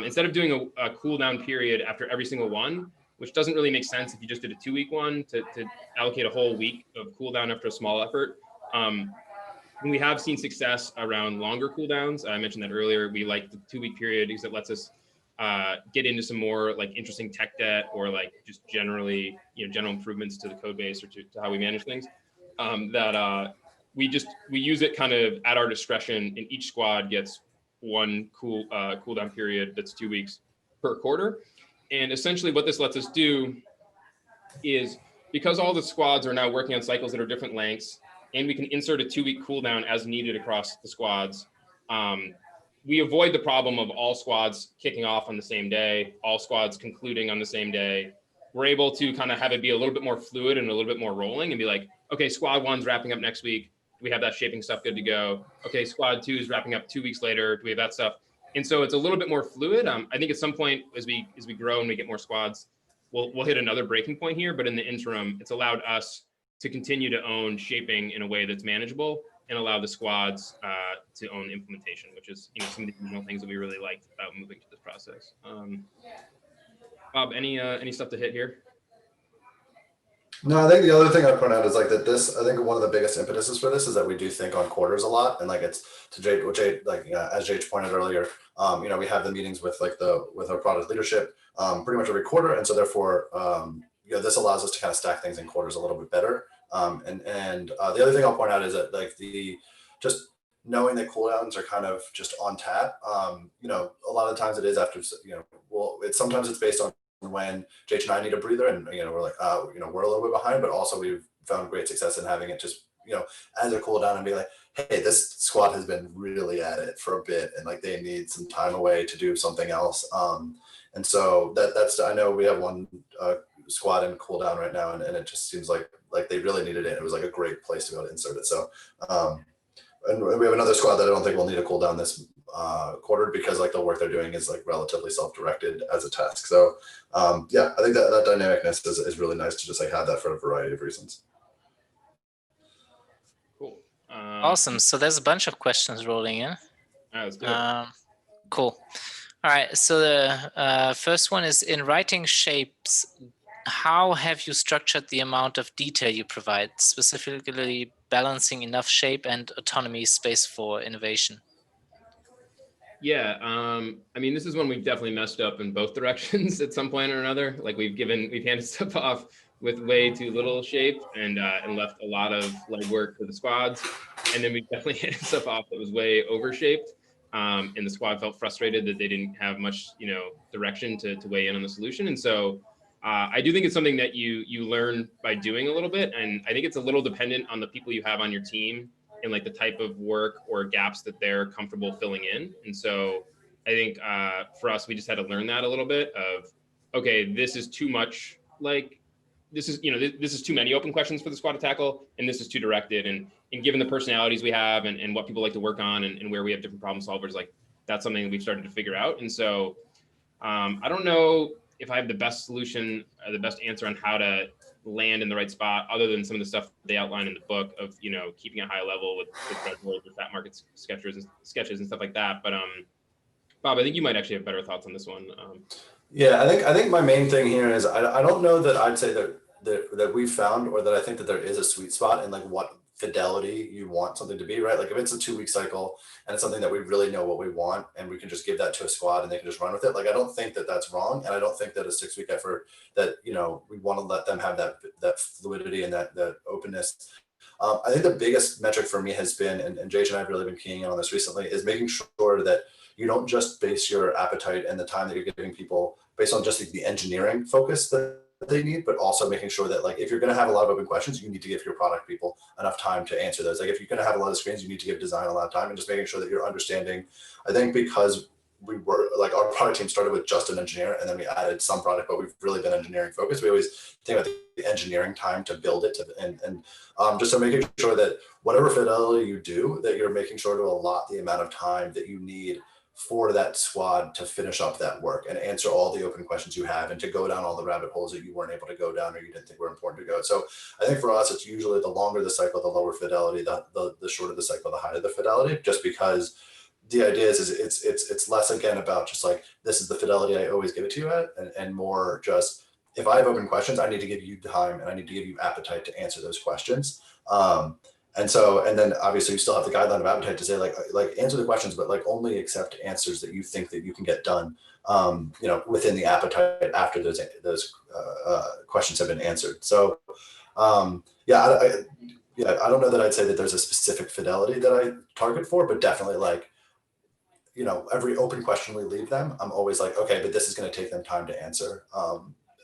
instead of doing a cool down period after every single one, which doesn't really make sense if you just did a 2-week one to allocate a whole week of cooldown after a small effort. When we have seen success around longer cooldowns, I mentioned that earlier, we like the 2-week period because it lets us get into some more like interesting tech debt or like just generally, general improvements to the code base or to how we manage things. We use it kind of at our discretion, and each squad gets one cooldown period that's 2 weeks per quarter. And essentially what this lets us do is, because all the squads are now working on cycles that are different lengths, and we can insert a 2-week cooldown as needed across the squads, we avoid the problem of all squads kicking off on the same day, all squads concluding on the same day. We're able to kind of have it be a little bit more fluid and a little bit more rolling and be like, okay, squad 1's wrapping up next week. Do we have that shaping stuff good to go? Okay, squad 2 is wrapping up 2 weeks later. Do we have that stuff? And so it's a little bit more fluid. I think at some point as we grow and we get more squads, we'll hit another breaking point here. But in the interim, it's allowed us to continue to own shaping in a way that's manageable and allow the squads to own implementation, which is some of the original things that we really liked about moving to this process. Bob, any stuff to hit here? No, I think the other thing I'd point out is like that this, I think one of the biggest impetuses for this is that we do think on quarters a lot. And like it's to Jade, like as Jade pointed earlier, we have the meetings with with our product leadership pretty much every quarter. And so therefore, this allows us to kind of stack things in quarters a little bit better. The other thing I'll point out is that like just knowing that cooldowns are kind of just on tap, a lot of times it is after, sometimes it's based on when Jake and I need a breather and, we're like, we're a little bit behind, but also we've found great success in having it just, as a cooldown and be like, hey, this squad has been really at it for a bit and like they need some time away to do something else. And so that's, I know we have one squad in cooldown right now and it just seems like they really needed it. It was like a great place to be able to insert it. So, and we have another squad that I don't think will need a cooldown this quarter because like the work they're doing is like relatively self-directed as a task. So I think that dynamicness is really nice to just like have that for a variety of reasons. Cool. Awesome. So there's a bunch of questions rolling in. Let's do it. Cool. All right. So the first one is, in writing shapes, how have you structured the amount of detail you provide, specifically balancing enough shape and autonomy space for innovation? Yeah, I mean, this is one we've definitely messed up in both directions at some point or another. Like we've handed stuff off with way too little shape and left a lot of legwork for the squads. And then we definitely handed stuff off that was way overshaped. And the squad felt frustrated that they didn't have much, direction to weigh in on the solution. And so I do think it's something that you learn by doing a little bit. And I think it's a little dependent on the people you have on your team and like the type of work or gaps that they're comfortable filling in. And so I think for us, we just had to learn that a little bit of, okay, this is too much, like this is too many open questions for the squad to tackle, and this is too directed. And given the personalities we have and what people like to work on and where we have different problem solvers, like that's something that we've started to figure out. And so I don't know if I have the best solution, the best answer on how to land in the right spot, other than some of the stuff they outline in the book of, keeping a high level with red boards, with fat market sketches and stuff like that. But Bob, I think you might actually have better thoughts on this one. Yeah, I think my main thing here is I don't know that I'd say that we've found, or that I think that there is a sweet spot in like what fidelity you want something to be, right? Like if it's a 2-week cycle and it's something that we really know what we want and we can just give that to a squad and they can just run with it. Like, I don't think that that's wrong. And I don't think that a 6-week effort that, we want to let them have that fluidity and that openness. I think the biggest metric for me has been, and Jake and I have really been keying in on this recently, is making sure that you don't just base your appetite and the time that you're giving people based on just the engineering focus that they need, but also making sure that like if you're going to have a lot of open questions, you need to give your product people enough time to answer those. Like if you're going to have a lot of screens, you need to give design a lot of time, and just making sure that you're understanding. I think because we were like, our product team started with just an engineer and then we added some product, but we've really been engineering focused. We always think about the engineering time to build it and just so making sure that whatever fidelity you do, that you're making sure to allot the amount of time that you need for that squad to finish up that work and answer all the open questions you have and to go down all the rabbit holes that you weren't able to go down or you didn't think were important to go. So I think for us, it's usually the longer the cycle, the lower fidelity, the shorter the cycle, the higher the fidelity, just because the idea is it's less again about just like, this is the fidelity I always give it to you at, and more just if I have open questions, I need to give you time and I need to give you appetite to answer those questions. And then obviously you still have the guideline of appetite to say like answer the questions, but like only accept answers that you think that you can get done, within the appetite after those questions have been answered. So I don't know that I'd say that there's a specific fidelity that I target for, but definitely like, every open question we leave them, I'm always like, okay, but this is going to take them time to answer.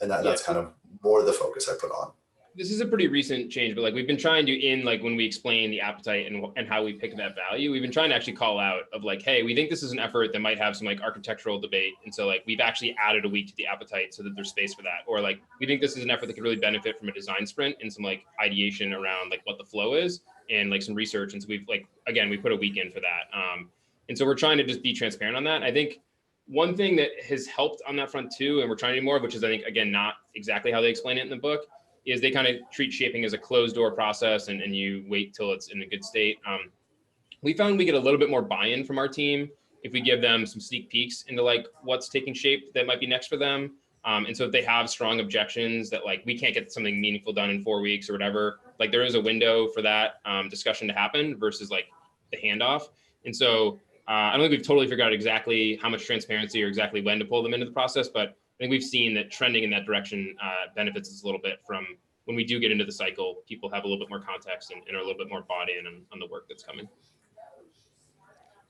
And that's kind of more the focus I put on. This is a pretty recent change, but like we've been trying to, when we explain the appetite and how we pick that value, we've been trying to actually call out of like, hey, we think this is an effort that might have some like architectural debate. And so like we've actually added a week to the appetite so that there's space for that. Or like, we think this is an effort that could really benefit from a design sprint and some like ideation around like what the flow is and like some research. And so we've like, again, we put a week in for that. And so we're trying to just be transparent on that. I think one thing that has helped on that front too, and we're trying to do more, which is I think, again, not exactly how they explain it in the book, is they kind of treat shaping as a closed door process and you wait till it's in a good state. We found we get a little bit more buy-in from our team if we give them some sneak peeks into like what's taking shape that might be next for them. And so if they have strong objections that like we can't get something meaningful done in 4 weeks or whatever, like there is a window for that discussion to happen versus like the handoff. And so I don't think we've totally figured out exactly how much transparency or exactly when to pull them into the process, but I think we've seen that trending in that direction benefits us a little bit from when we do get into the cycle, people have a little bit more context and are a little bit more bought in on the work that's coming.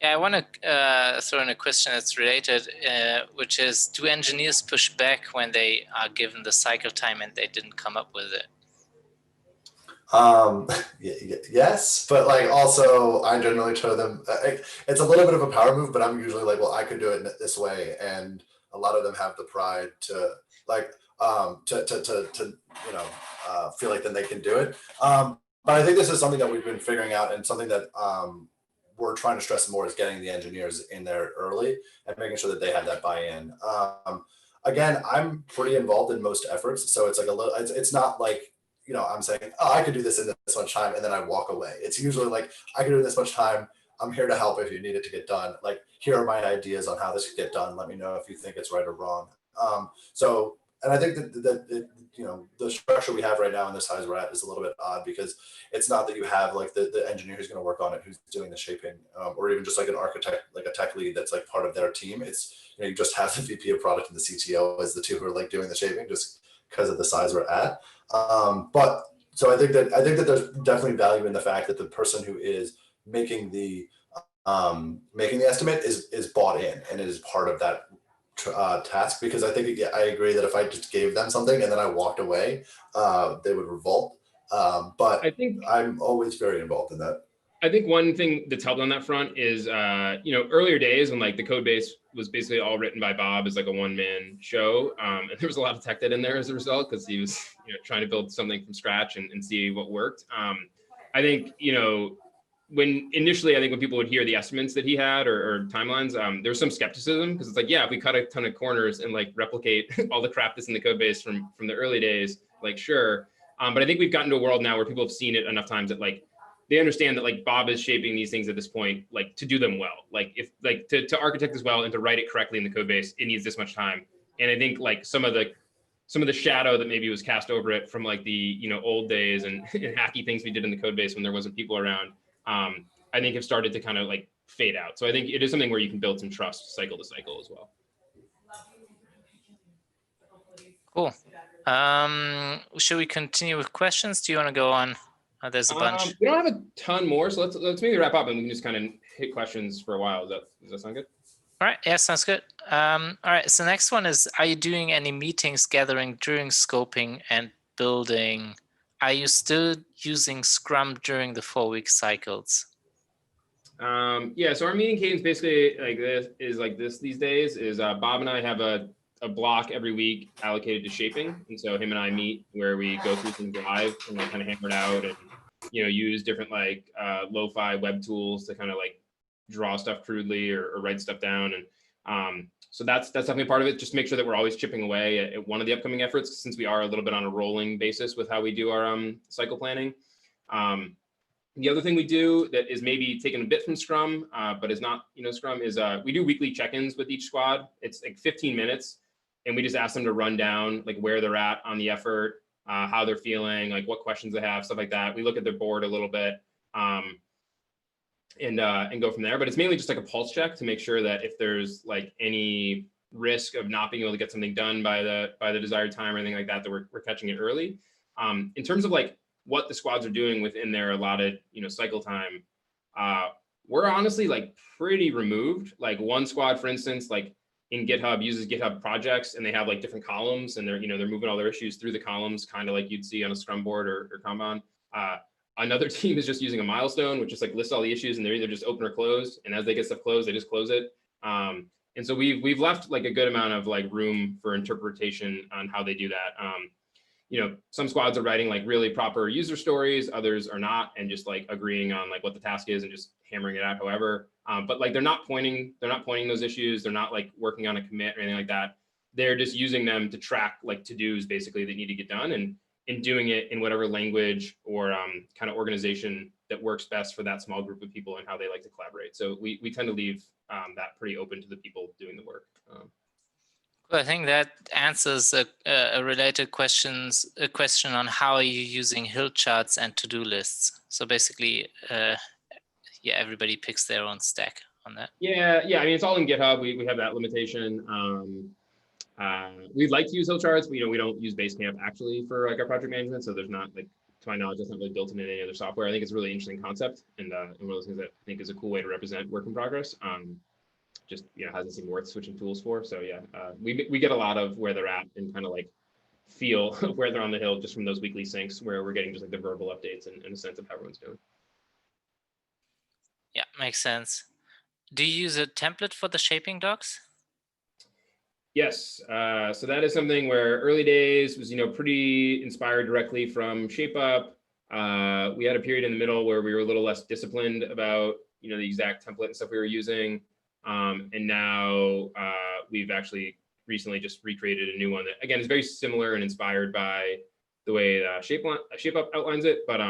Yeah, I want to throw in a question that's related, which is, do engineers push back when they are given the cycle time and they didn't come up with it? Yes, but like also I generally show them, it's a little bit of a power move, but I'm usually like, well, I could do it this way. And a lot of them have the pride to like, feel like then they can do it. But I think this is something that we've been figuring out and something that we're trying to stress more is getting the engineers in there early and making sure that they have that buy-in. Again, I'm pretty involved in most efforts. So it's like it's not like, I'm saying, oh, I could do this in this much time, and then I walk away. It's usually like, I can do it in this much time. I'm here to help if you need it to get done. Like, here are my ideas on how this could get done. Let me know if you think it's right or wrong. And I think that the structure we have right now in the size we're at is a little bit odd because it's not that you have like the engineer who's going to work on it, who's doing the shaping, or even just like an architect, like a tech lead that's like part of their team. It's, you just have the VP of product and the CTO as the two who are like doing the shaping just because of the size we're at. But so I think that there's definitely value in the fact that the person who is making the estimate is bought in and it is part of that task, because I think I agree that if I just gave them something and then I walked away, they would revolt. But I think I'm always very involved in that. I think one thing that's helped on that front is, earlier days when like the code base was basically all written by Bob as like a one-man show. And there was a lot of tech debt in there as a result, because he was trying to build something from scratch and see what worked. I think, when people would hear the estimates that he had or timelines, there was some skepticism because it's like, yeah, if we cut a ton of corners and like replicate all the crap that's in the code base from the early days, like sure. But I think we've gotten to a world now where people have seen it enough times that like, they understand that like Bob is shaping these things at this point, like to do them well, like if like to architect as well and to write it correctly in the code base, it needs this much time. And I think like some of the shadow that maybe was cast over it from like the old days and hacky things we did in the code base when there wasn't people around, I think have started to kind of like fade out. So I think it is something where you can build some trust cycle to cycle as well. Cool. Should we continue with questions? Do you want to go on? There's a bunch. We don't have a ton more, so let's maybe wrap up and we can just kind of hit questions for a while. Does that sound good? All right. Yeah, sounds good. All right. So next one is: are you doing any meetings, gathering during scoping and building? Are you still using Scrum during the 4-week cycles? Yeah. So our meeting cadence basically like this these days. Is Bob and I have a block every week allocated to shaping, and so him and I meet where we go through things live and like kind of hammer it out and use different like lo-fi web tools to kind of like draw stuff crudely or write stuff down. And so that's definitely part of it, just to make sure that we're always chipping away at one of the upcoming efforts, since we are a little bit on a rolling basis with how we do our cycle planning. The other thing we do that is maybe taken a bit from Scrum, but is not Scrum, is we do weekly check-ins with each squad. It's like 15 minutes. and we just ask them to run down like where they're at on the effort, how they're feeling, like what questions they have, stuff like that. We look at their board a little bit, and go from there. But it's mainly just like a pulse check to make sure that if there's like any risk of not being able to get something done by the desired time or anything like that, that we're catching it early. In terms of like what the squads are doing within their allotted, cycle time, we're honestly like pretty removed. Like one squad, for instance, like in GitHub uses GitHub projects, and they have like different columns, and they're moving all their issues through the columns, kind of like you'd see on a Scrum board or Kanban. Another team is just using a milestone, which just like lists all the issues, and they're either just open or closed. And as they get stuff closed, they just close it. And so we've left like a good amount of like room for interpretation on how they do that. Some squads are writing like really proper user stories, others are not, and just like agreeing on like what the task is and just hammering it out however. But like they're not pointing those issues. They're not like working on a commit or anything like that. They're just using them to track like to-dos basically that need to get done, and doing it in whatever language or kind of organization that works best for that small group of people and how they like to collaborate. So we tend to leave that pretty open to the people doing the work. Well, I think that answers a related question on how are you using hill charts and to-do lists. So basically, everybody picks their own stack on that. Yeah. I mean, it's all in GitHub. We have that limitation. We'd like to use hill charts, but we don't use Basecamp actually for like our project management. So there's not, like, to my knowledge, that's not really built into any other software. I think it's a really interesting concept, and one of those things that I think is a cool way to represent work in progress. Just hasn't seemed worth switching tools for. So yeah, we get a lot of where they're at and kind of like feel where they're on the hill just from those weekly syncs, where we're getting just like the verbal updates and a sense of how everyone's doing. Yeah, makes sense. Do you use a template for the shaping docs? Yes, so that is something where early days was pretty inspired directly from ShapeUp. We had a period in the middle where we were a little less disciplined about the exact template and stuff we were using, and now we've actually recently just recreated a new one that again is very similar and inspired by the way ShapeUp outlines it, but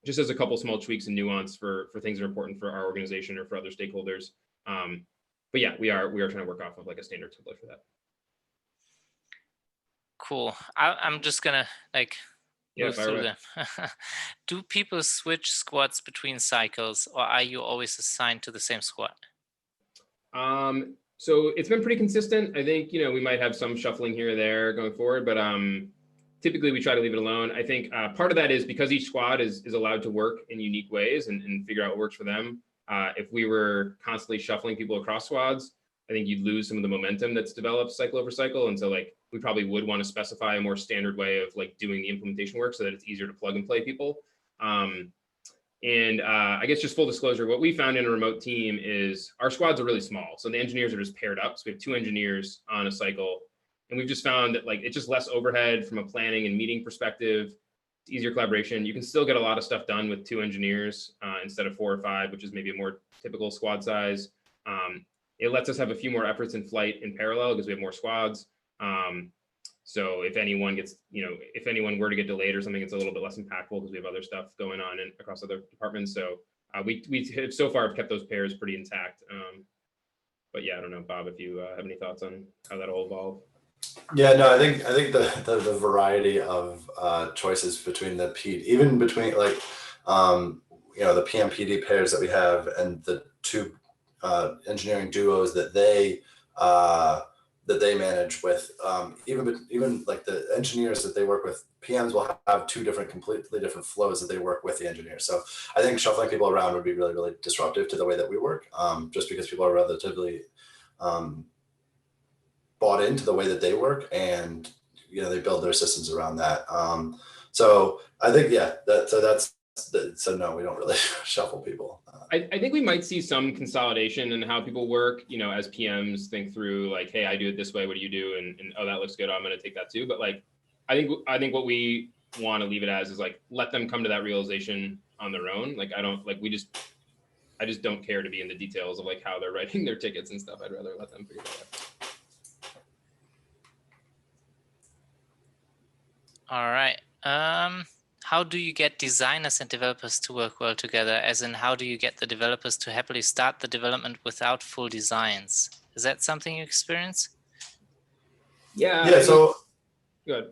just as a couple small tweaks and nuance for things that are important for our organization or for other stakeholders. But yeah, we are trying to work off of like a standard template for that. Cool. I'm just gonna move through them. Do people switch squads between cycles, or are you always assigned to the same squad? So it's been pretty consistent. I think we might have some shuffling here or there going forward, but typically we try to leave it alone. I think part of that is because each squad is allowed to work in unique ways and figure out what works for them. If we were constantly shuffling people across squads, I think you'd lose some of the momentum that's developed cycle over cycle. And so like we probably would want to specify a more standard way of like doing the implementation work so that it's easier to plug and play people. I guess just full disclosure, what we found in a remote team is our squads are really small. So the engineers are just paired up. So we have 2 engineers on a cycle. And we've just found that like it's just less overhead from a planning and meeting perspective. It's easier collaboration. You can still get a lot of stuff done with 2 engineers instead of 4 or 5, which is maybe a more typical squad size. It lets us have a few more efforts in flight in parallel because we have more squads. So if anyone gets, if anyone were to get delayed or something, it's a little bit less impactful because we have other stuff going on across other departments. So we have so far kept those pairs pretty intact. But yeah, I don't know, Bob, if you have any thoughts on how that'll evolve. Yeah, no, I think the variety of choices between even between like the PM PD pairs that we have and the 2 engineering duos that they manage with, even like the engineers that they work with, PMs will have 2 completely different flows that they work with the engineers. So I think shuffling people around would be really, really disruptive to the way that we work, just because people are relatively bought into the way that they work, and they build their systems around that. So I think so no, we don't really shuffle people. I think we might see some consolidation in how people work, as PMs think through like, hey, I do it this way, what do you do? And oh, that looks good, I'm going to take that too. But like, I think what we want to leave it as is like, let them come to that realization on their own. Like, I just don't care to be in the details of like how they're writing their tickets and stuff. I'd rather let them figure it out. All right. How do you get designers and developers to work well together? As in, how do you get the developers to happily start the development without full designs? Is that something you experience? Yeah. So good.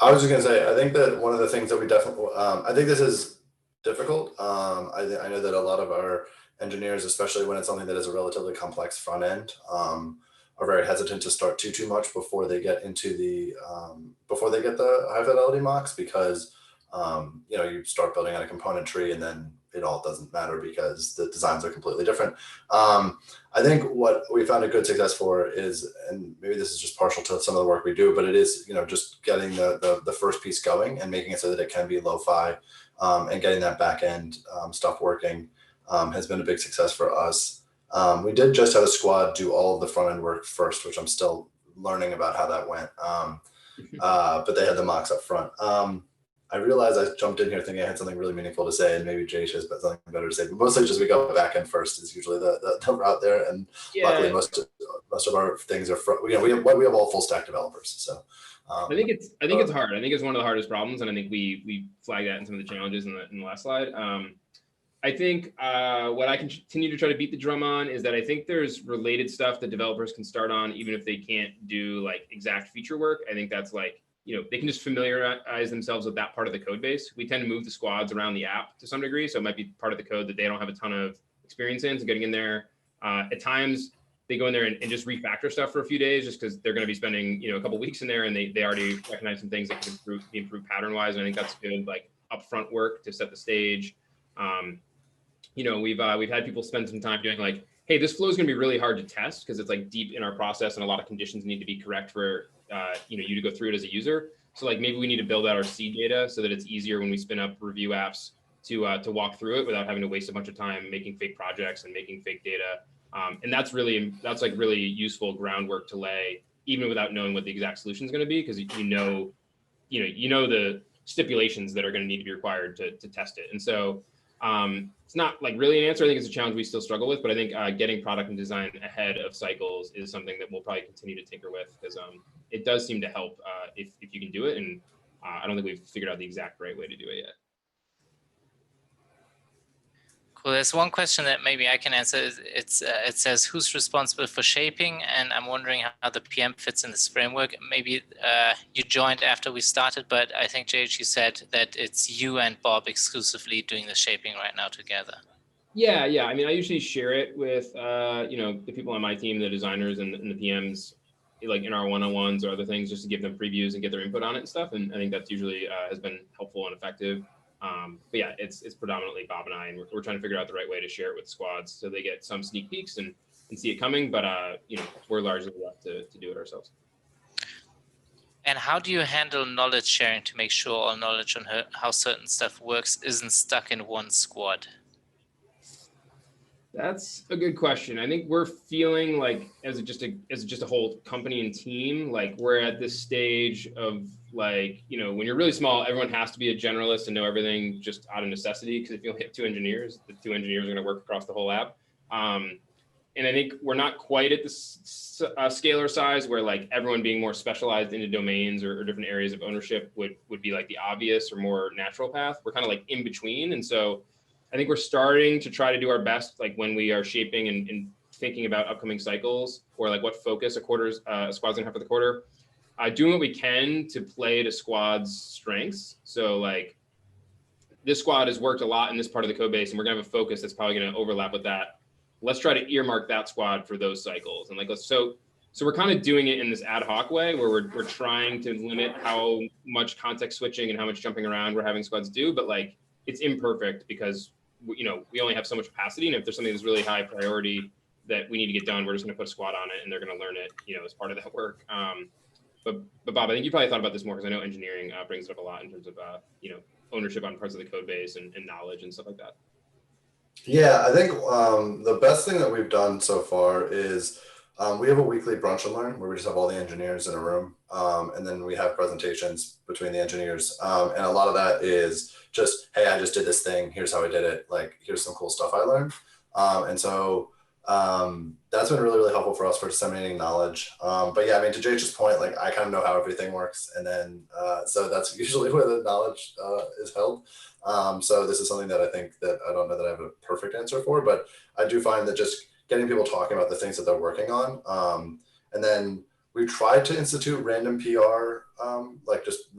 I was just gonna say, I think that one of the things that we definitely, I think this is difficult. I know that a lot of our engineers, especially when it's something that is a relatively complex front end, are very hesitant to start too much before they get into before they get the high fidelity mocks, because you start building on a component tree and then it all doesn't matter because the designs are completely different. I think what we found a good success for is, and maybe this is just partial to some of the work we do, but it is, just getting the first piece going and making it so that it can be lo-fi, and getting that back end stuff working has been a big success for us. We did just have a squad do all of the front end work first, which I'm still learning about how that went. But they had the mocks up front. I realized I jumped in here thinking I had something really meaningful to say, and maybe Jay has something better to say. But mostly just we go back end first is usually the route there, and luckily most of our things are we have all full stack developers. So I think it's hard. I think it's one of the hardest problems, and I think we flagged that in some of the challenges in the last slide. I think what I continue to try to beat the drum on is that I think there's related stuff that developers can start on, even if they can't do like exact feature work. I think that's like, they can just familiarize themselves with that part of the code base. We tend to move the squads around the app to some degree. So it might be part of the code that they don't have a ton of experience in. So getting in there, at times they go in there and just refactor stuff for a few days, just because they're going to be spending, a couple weeks in there, and they already recognize some things that can be improved pattern wise. And I think that's good, like upfront work to set the stage. We've had people spend some time doing like, hey, this flow is going to be really hard to test because it's like deep in our process and a lot of conditions need to be correct for you to go through it as a user. So like maybe we need to build out our seed data so that it's easier when we spin up review apps to walk through it without having to waste a bunch of time making fake projects and making fake data. And that's like really useful groundwork to lay even without knowing what the exact solution is going to be, because you know the stipulations that are going to need to be required to test it. And so it's not like really an answer. I think it's a challenge we still struggle with, but I think getting product and design ahead of cycles is something that we'll probably continue to tinker with, because it does seem to help if you can do it. And I don't think we've figured out the exact right way to do it yet. Cool. There's one question that maybe I can answer. It says, who's responsible for shaping? And I'm wondering how the PM fits in this framework. Maybe you joined after we started, but I think JH, you said that it's you and Bob exclusively doing the shaping right now together. Yeah. I mean, I usually share it with the people on my team, the designers and the PMs, like in our one-on-ones or other things, just to give them previews and get their input on it and stuff. And I think that's usually has been helpful and effective. But yeah, it's predominantly Bob and I, and we're trying to figure out the right way to share it with squads so they get some sneak peeks and see it coming. But we're largely left to do it ourselves. And how do you handle knowledge sharing to make sure all knowledge on how certain stuff works isn't stuck in one squad? That's a good question. I think we're feeling like as just a whole company and team, like we're at this stage of like, when you're really small, everyone has to be a generalist and know everything just out of necessity. Because if you only have 2 engineers, the 2 engineers are going to work across the whole app. And I think we're not quite at the scalar size where like everyone being more specialized into domains or different areas of ownership would be like the obvious or more natural path. We're kind of like in between. And so I think we're starting to try to do our best, like when we are shaping and thinking about upcoming cycles, or like what focus a squad's gonna have for the quarter, doing what we can to play to squad's strengths. So like this squad has worked a lot in this part of the code base, and we're gonna have a focus that's probably gonna overlap with that. Let's try to earmark that squad for those cycles. And like, so we're kind of doing it in this ad hoc way where we're trying to limit how much context switching and how much jumping around we're having squads do, but like it's imperfect because we only have so much capacity, and if there's something that's really high priority that we need to get done, we're just going to put a squad on it and they're going to learn it, as part of that work. But Bob, I think you probably thought about this more, because I know engineering brings it up a lot in terms of ownership on parts of the code base and knowledge and stuff like that. Yeah, I think the best thing that we've done so far is we have a weekly brunch and learn where we just have all the engineers in a room, and then we have presentations between the engineers, and a lot of that is just, hey, I just did this thing, here's how I did it, like here's some cool stuff I learned. And so that's been really, really helpful for us for disseminating knowledge. But yeah, I mean, to JH's point, like I kind of know how everything works, and then so that's usually where the knowledge is held. So this is something that I think that I don't know that I have a perfect answer for, but I do find that just getting people talking about the things that they're working on, and then we tried to institute random PR, like just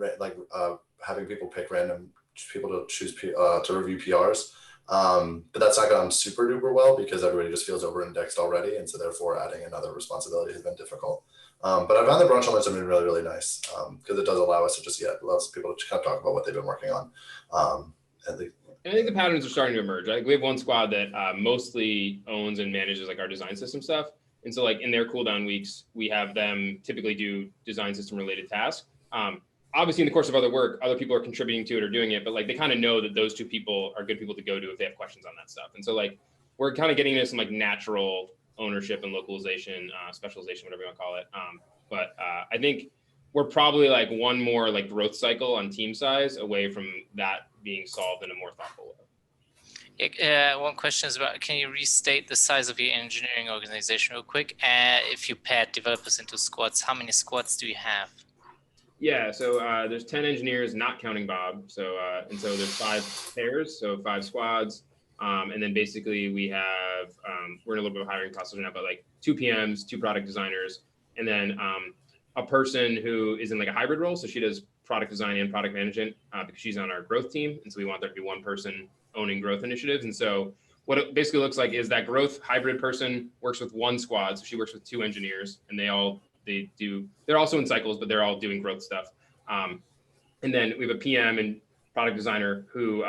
having people pick random people to choose to review PRs. But that's not gone super duper well because everybody just feels over indexed already. And so therefore adding another responsibility has been difficult. But I found the brunch onlys have been really, really nice because it does allow us to just, allows people to kind of talk about what they've been working on. And I think the patterns are starting to emerge. Like we have one squad that mostly owns and manages like our design system stuff. And so like in their cooldown weeks, we have them typically do design system related tasks. Obviously in the course of other work, other people are contributing to it or doing it, but like they kind of know that those two people are good people to go to if they have questions on that stuff. And so like we're kind of getting into some like natural ownership and localization, specialization, whatever you want to call it. But I think we're probably like one more like growth cycle on team size away from that being solved in a more thoughtful way. One question is about, can you restate the size of your engineering organization real quick? If you paired developers into squads, how many squads do you have? Yeah, so there's 10 engineers, not counting Bob. So and so there's 5 pairs, so 5 squads. And then basically we have, we're in a little bit of hiring process now, but like 2 PMs, 2 product designers, and then a person who is in like a hybrid role. So she does product design and product management because she's on our growth team. And so we want there to be one person owning growth initiatives. And so what it basically looks like is that growth hybrid person works with one squad. So she works with 2 engineers and they're also in cycles, but they're all doing growth stuff. And then we have a PM and product designer who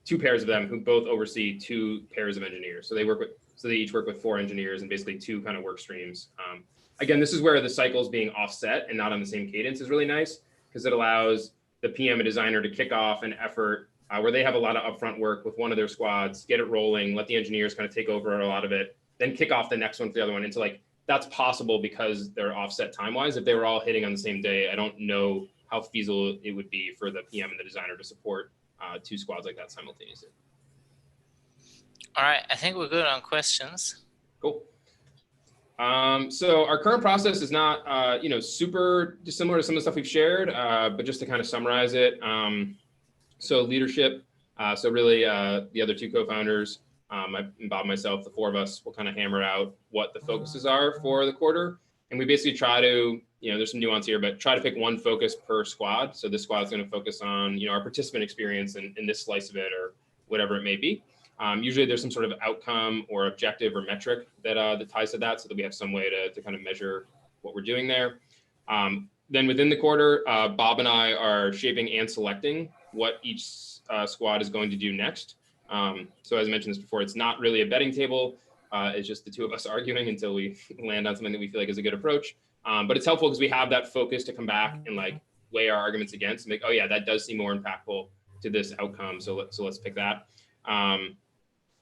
2 pairs of them who both oversee 2 pairs of engineers. So they each work with 4 engineers and basically 2 kind of work streams. Again, this is where the cycles being offset and not on the same cadence is really nice because it allows the PM and designer to kick off an effort where they have a lot of upfront work with one of their squads, get it rolling, let the engineers kind of take over a lot of it, then kick off the next one for the other one. And so like, that's possible because they're offset time-wise. If they were all hitting on the same day, I don't know how feasible it would be for the PM and the designer to support 2 squads like that simultaneously. All right, I think we're good on questions. Cool. So our current process is not, super dissimilar to some of the stuff we've shared, but just to kind of summarize it. So leadership, so really the other 2 co-founders, Bob and myself, the 4 of us will kind of hammer out what the focuses are for the quarter. And we basically try to, there's some nuance here, but try to pick one focus per squad. So this squad is going to focus on, our participant experience in this slice of it or whatever it may be. Usually there's some sort of outcome or objective or metric that ties to that so that we have some way to kind of measure what we're doing there. Then within the quarter, Bob and I are shaping and selecting what each squad is going to do next. So as I mentioned this before, it's not really a betting table. It's just the 2 of us arguing until we land on something that we feel like is a good approach. But it's helpful because we have that focus to come back and like weigh our arguments against and make, oh yeah, that does seem more impactful to this outcome. So let's pick that.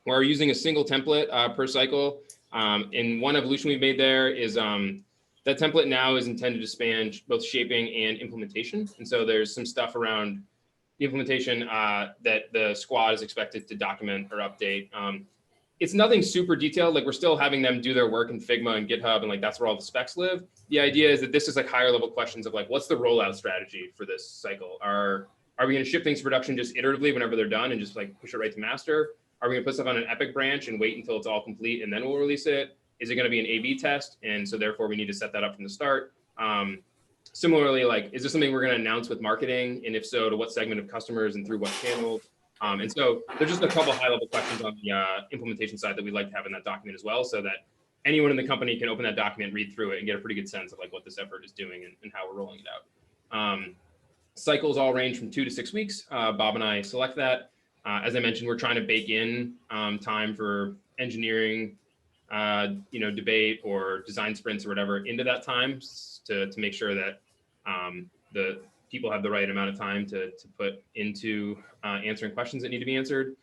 We're using a single template per cycle. And one evolution we've made there is that template now is intended to span both shaping and implementation. And so there's some stuff around the implementation that the squad is expected to document or update. It's nothing super detailed. Like we're still having them do their work in Figma and GitHub and like that's where all the specs live. The idea is that this is like higher level questions of like, what's the rollout strategy for this cycle? Are we going to ship things to production just iteratively whenever they're done and just like push it right to master? Are we going to put stuff on an Epic branch and wait until it's all complete and then we'll release it? Is it going to be an A/B test? And so therefore we need to set that up from the start. Similarly, like, is this something we're going to announce with marketing? And if so, to what segment of customers and through what channels? And so there's just a couple high level questions on the implementation side that we'd like to have in that document as well, so that anyone in the company can open that document, read through it and get a pretty good sense of like what this effort is doing and how we're rolling it out. Cycles all range from 2 to 6 weeks. Bob and I select that. As I mentioned, we're trying to bake in time for engineering, debate or design sprints or whatever into that time to make sure that the people have the right amount of time to put into answering questions that need to be answered.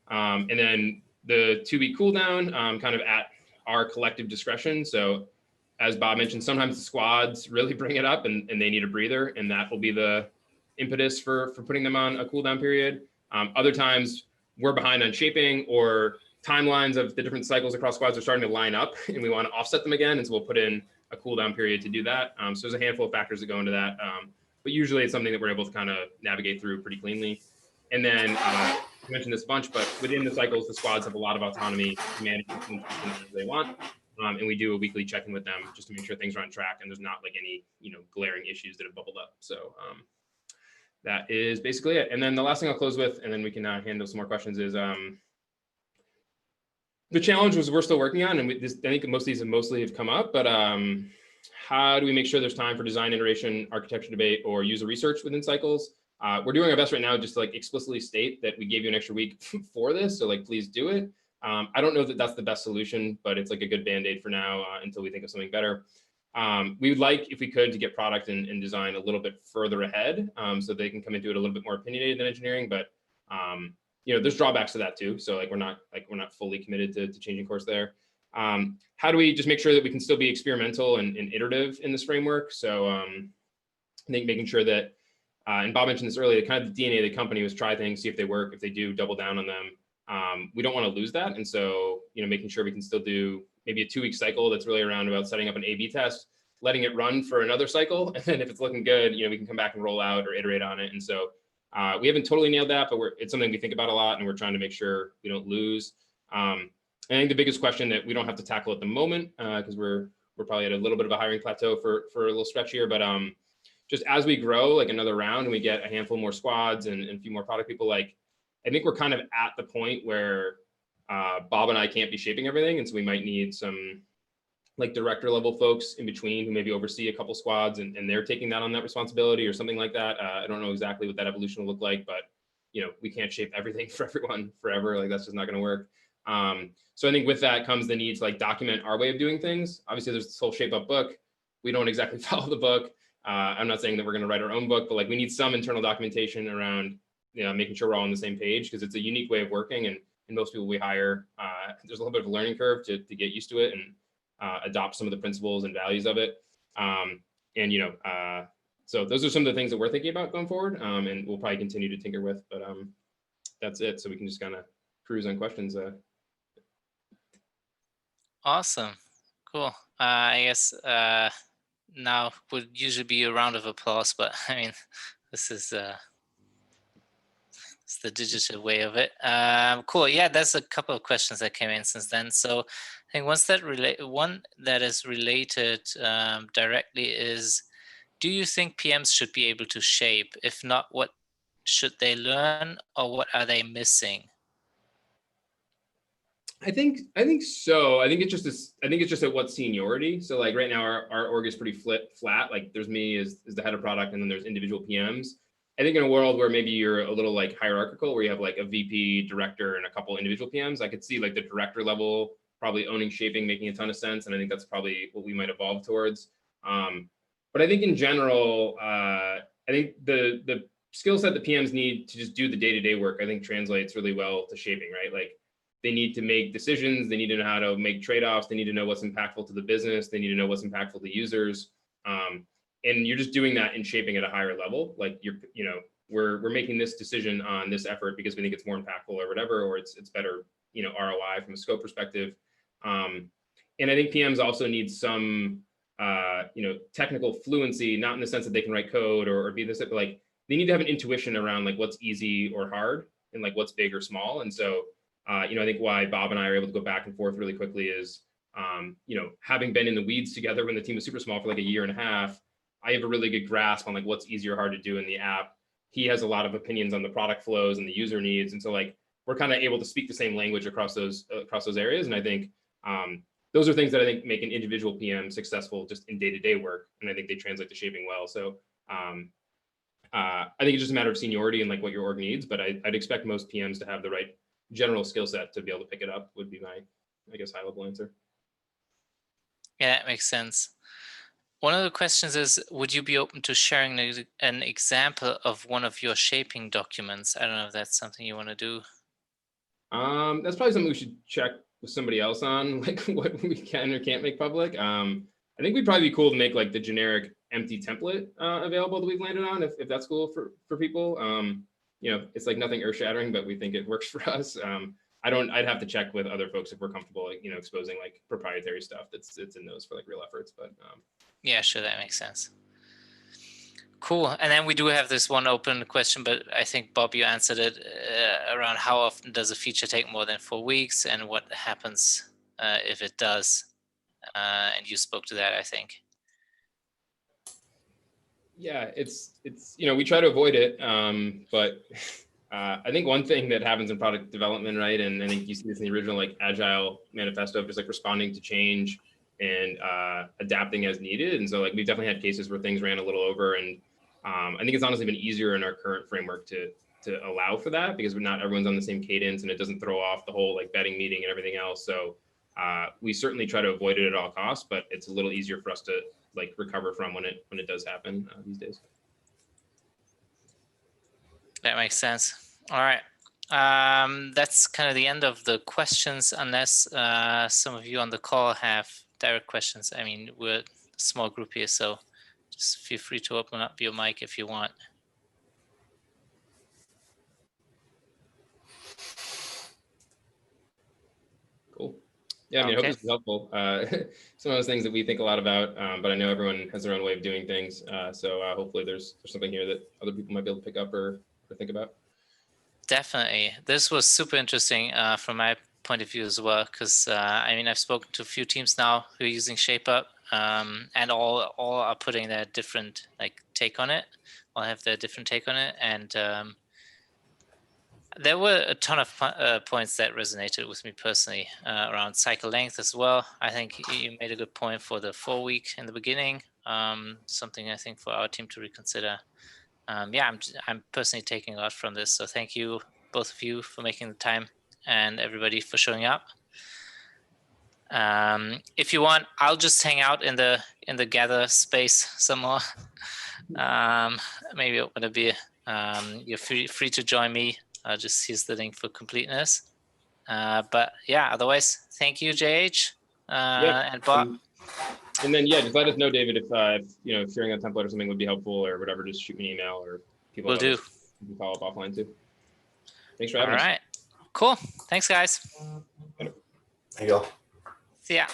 And then the 2-week cooldown kind of at our collective discretion. So as Bob mentioned, sometimes the squads really bring it up and they need a breather, and that will be the impetus for putting them on a cooldown period. Other times we're behind on shaping or timelines of the different cycles across squads are starting to line up and we want to offset them again. And so we'll put in a cooldown period to do that. So there's a handful of factors that go into that. But usually it's something that we're able to kind of navigate through pretty cleanly. And then I mentioned this a bunch, but within the cycles, the squads have a lot of autonomy to manage as they want. And we do a weekly check-in with them just to make sure things are on track and there's not like any, glaring issues that have bubbled up. So that is basically it. And then the last thing I'll close with, and then we can handle some more questions, is the challenge was we're still working on, and I think most of these mostly have come up, but how do we make sure there's time for design iteration, architecture debate, or user research within cycles? We're doing our best right now just to like explicitly state that we gave you an extra week for this, so like please do it. I don't know that that's the best solution, but it's like a good band-aid for now until we think of something better. We would like, if we could, to get product and design a little bit further ahead, so they can come into it a little bit more opinionated than engineering, but there's drawbacks to that too. So like we're not fully committed to changing course there. How do we just make sure that we can still be experimental and iterative in this framework? So I think making sure that, and Bob mentioned this earlier, kind of the DNA of the company was try things, see if they work. If they do, double down on them. We don't want to lose that. And so, making sure we can still do maybe a 2-week cycle that's really around about setting up an A/B test, letting it run for another cycle. And then if it's looking good, we can come back and roll out or iterate on it. And so we haven't totally nailed that, but it's something we think about a lot, and we're trying to make sure we don't lose. I think the biggest question that we don't have to tackle at the moment, because we're probably at a little bit of a hiring plateau for a little stretch here, but just as we grow like another round and we get a handful more squads and a few more product people, like I think we're kind of at the point where Bob and I can't be shaping everything, and so we might need some like director level folks in between who maybe oversee a couple squads and they're taking that on that responsibility or something like that. I don't know exactly what that evolution will look like, but we can't shape everything for everyone forever. Like that's just not going to work. So I think with that comes the need to like document our way of doing things. Obviously there's this whole shape up book. We don't exactly follow the book. I'm not saying that we're going to write our own book, but like we need some internal documentation around, making sure we're all on the same page, because it's a unique way of working. And most people we hire, there's a little bit of a learning curve to get used to it and adopt some of the principles and values of it. So those are some of the things that we're thinking about going forward, and we'll probably continue to tinker with, but that's it. So we can just kind of cruise on questions. Awesome. Cool. I guess now would usually be a round of applause, but I mean, this is it's the digital way of it. Cool. Yeah, there's a couple of questions that came in since then. So I think one that is related directly is, do you think PMs should be able to shape? If not, what should they learn, or what are they missing? I think so. I think it's just at what seniority. So like right now our org is pretty flat. Like there's me as the head of product, and then there's individual PMs. I think in a world where maybe you're a little like hierarchical, where you have like a VP, director, and a couple individual PMs, I could see like the director level probably owning shaping, making a ton of sense. And I think that's probably what we might evolve towards. But I think in general, I think the skill set that PMs need to just do the day-to-day work, I think translates really well to shaping, right? Like they need to make decisions. They need to know how to make trade-offs. They need to know what's impactful to the business. They need to know what's impactful to users. And you're just doing that in shaping at a higher level. Like we're making this decision on this effort because we think it's more impactful or whatever, or it's better, ROI from a scope perspective. And I think PMs also need some, technical fluency, not in the sense that they can write code or be this, but like they need to have an intuition around like what's easy or hard and like what's big or small. And so, I think why Bob and I are able to go back and forth really quickly is, having been in the weeds together when the team was super small for like a year and a half, I have a really good grasp on like what's easy or hard to do in the app. He has a lot of opinions on the product flows and the user needs. And so like, we're kind of able to speak the same language across those areas. And I think those are things that I think make an individual PM successful just in day-to-day work. And I think they translate to shaping well. So I think it's just a matter of seniority and like what your org needs, but I'd expect most PMs to have the right general skill set to be able to pick it up would be my, I guess, high level answer. Yeah, that makes sense. One of the questions is, would you be open to sharing an example of one of your shaping documents? I don't know if that's something you want to do. That's probably something we should check with somebody else on, like what we can or can't make public. I think we'd probably be cool to make like the generic empty template available that we've landed on, if that's cool for people. It's like nothing earth shattering, but we think it works for us. I'd have to check with other folks if we're comfortable, like, exposing like proprietary stuff that's in those for like real efforts, but yeah, sure, that makes sense. Cool. And then we do have this one open question, but I think Bob, you answered it around how often does a feature take more than 4 weeks and what happens if it does. and you spoke to that, I think. Yeah, it's we try to avoid it, but I think one thing that happens in product development, right, and I think you see this in the original like Agile manifesto, of just like responding to change and adapting as needed. And so like we've definitely had cases where things ran a little over, and I think it's honestly been easier in our current framework to allow for that, because not everyone's on the same cadence, and it doesn't throw off the whole like vetting meeting and everything else. So we certainly try to avoid it at all costs, but it's a little easier for us to like recover from when it does happen these days. That makes sense. All right. That's kind of the end of the questions, unless some of you on the call have direct questions. I mean, we're a small group here, so just feel free to open up your mic if you want. Cool. Yeah, I mean, I hope this is helpful. Some of those things that we think a lot about, but I know everyone has their own way of doing things. So hopefully there's something here that other people might be able to pick up or think about. Definitely. This was super interesting from my point of view as well, because I mean, I've spoken to a few teams now who are using ShapeUp, and all are putting their different like take on it, all have their different take on it. And there were a ton of points that resonated with me personally around cycle length as well. I think you made a good point for the 4-week in the beginning, something I think for our team to reconsider. Yeah, I'm personally taking a lot from this. So thank you, both of you, for making the time, and everybody for showing up. If you want, I'll just hang out in the gather space some more. Maybe open a beer. You're free to join me. I'll just use the link for completeness. But yeah, otherwise, thank you, JH and Bob. And then, yeah, just let us know, David, if sharing a template or something would be helpful or whatever. Just shoot me an email, or people will do. You can follow up offline too. Thanks for having us. All right, cool. Thanks, guys. Thank you all. See ya.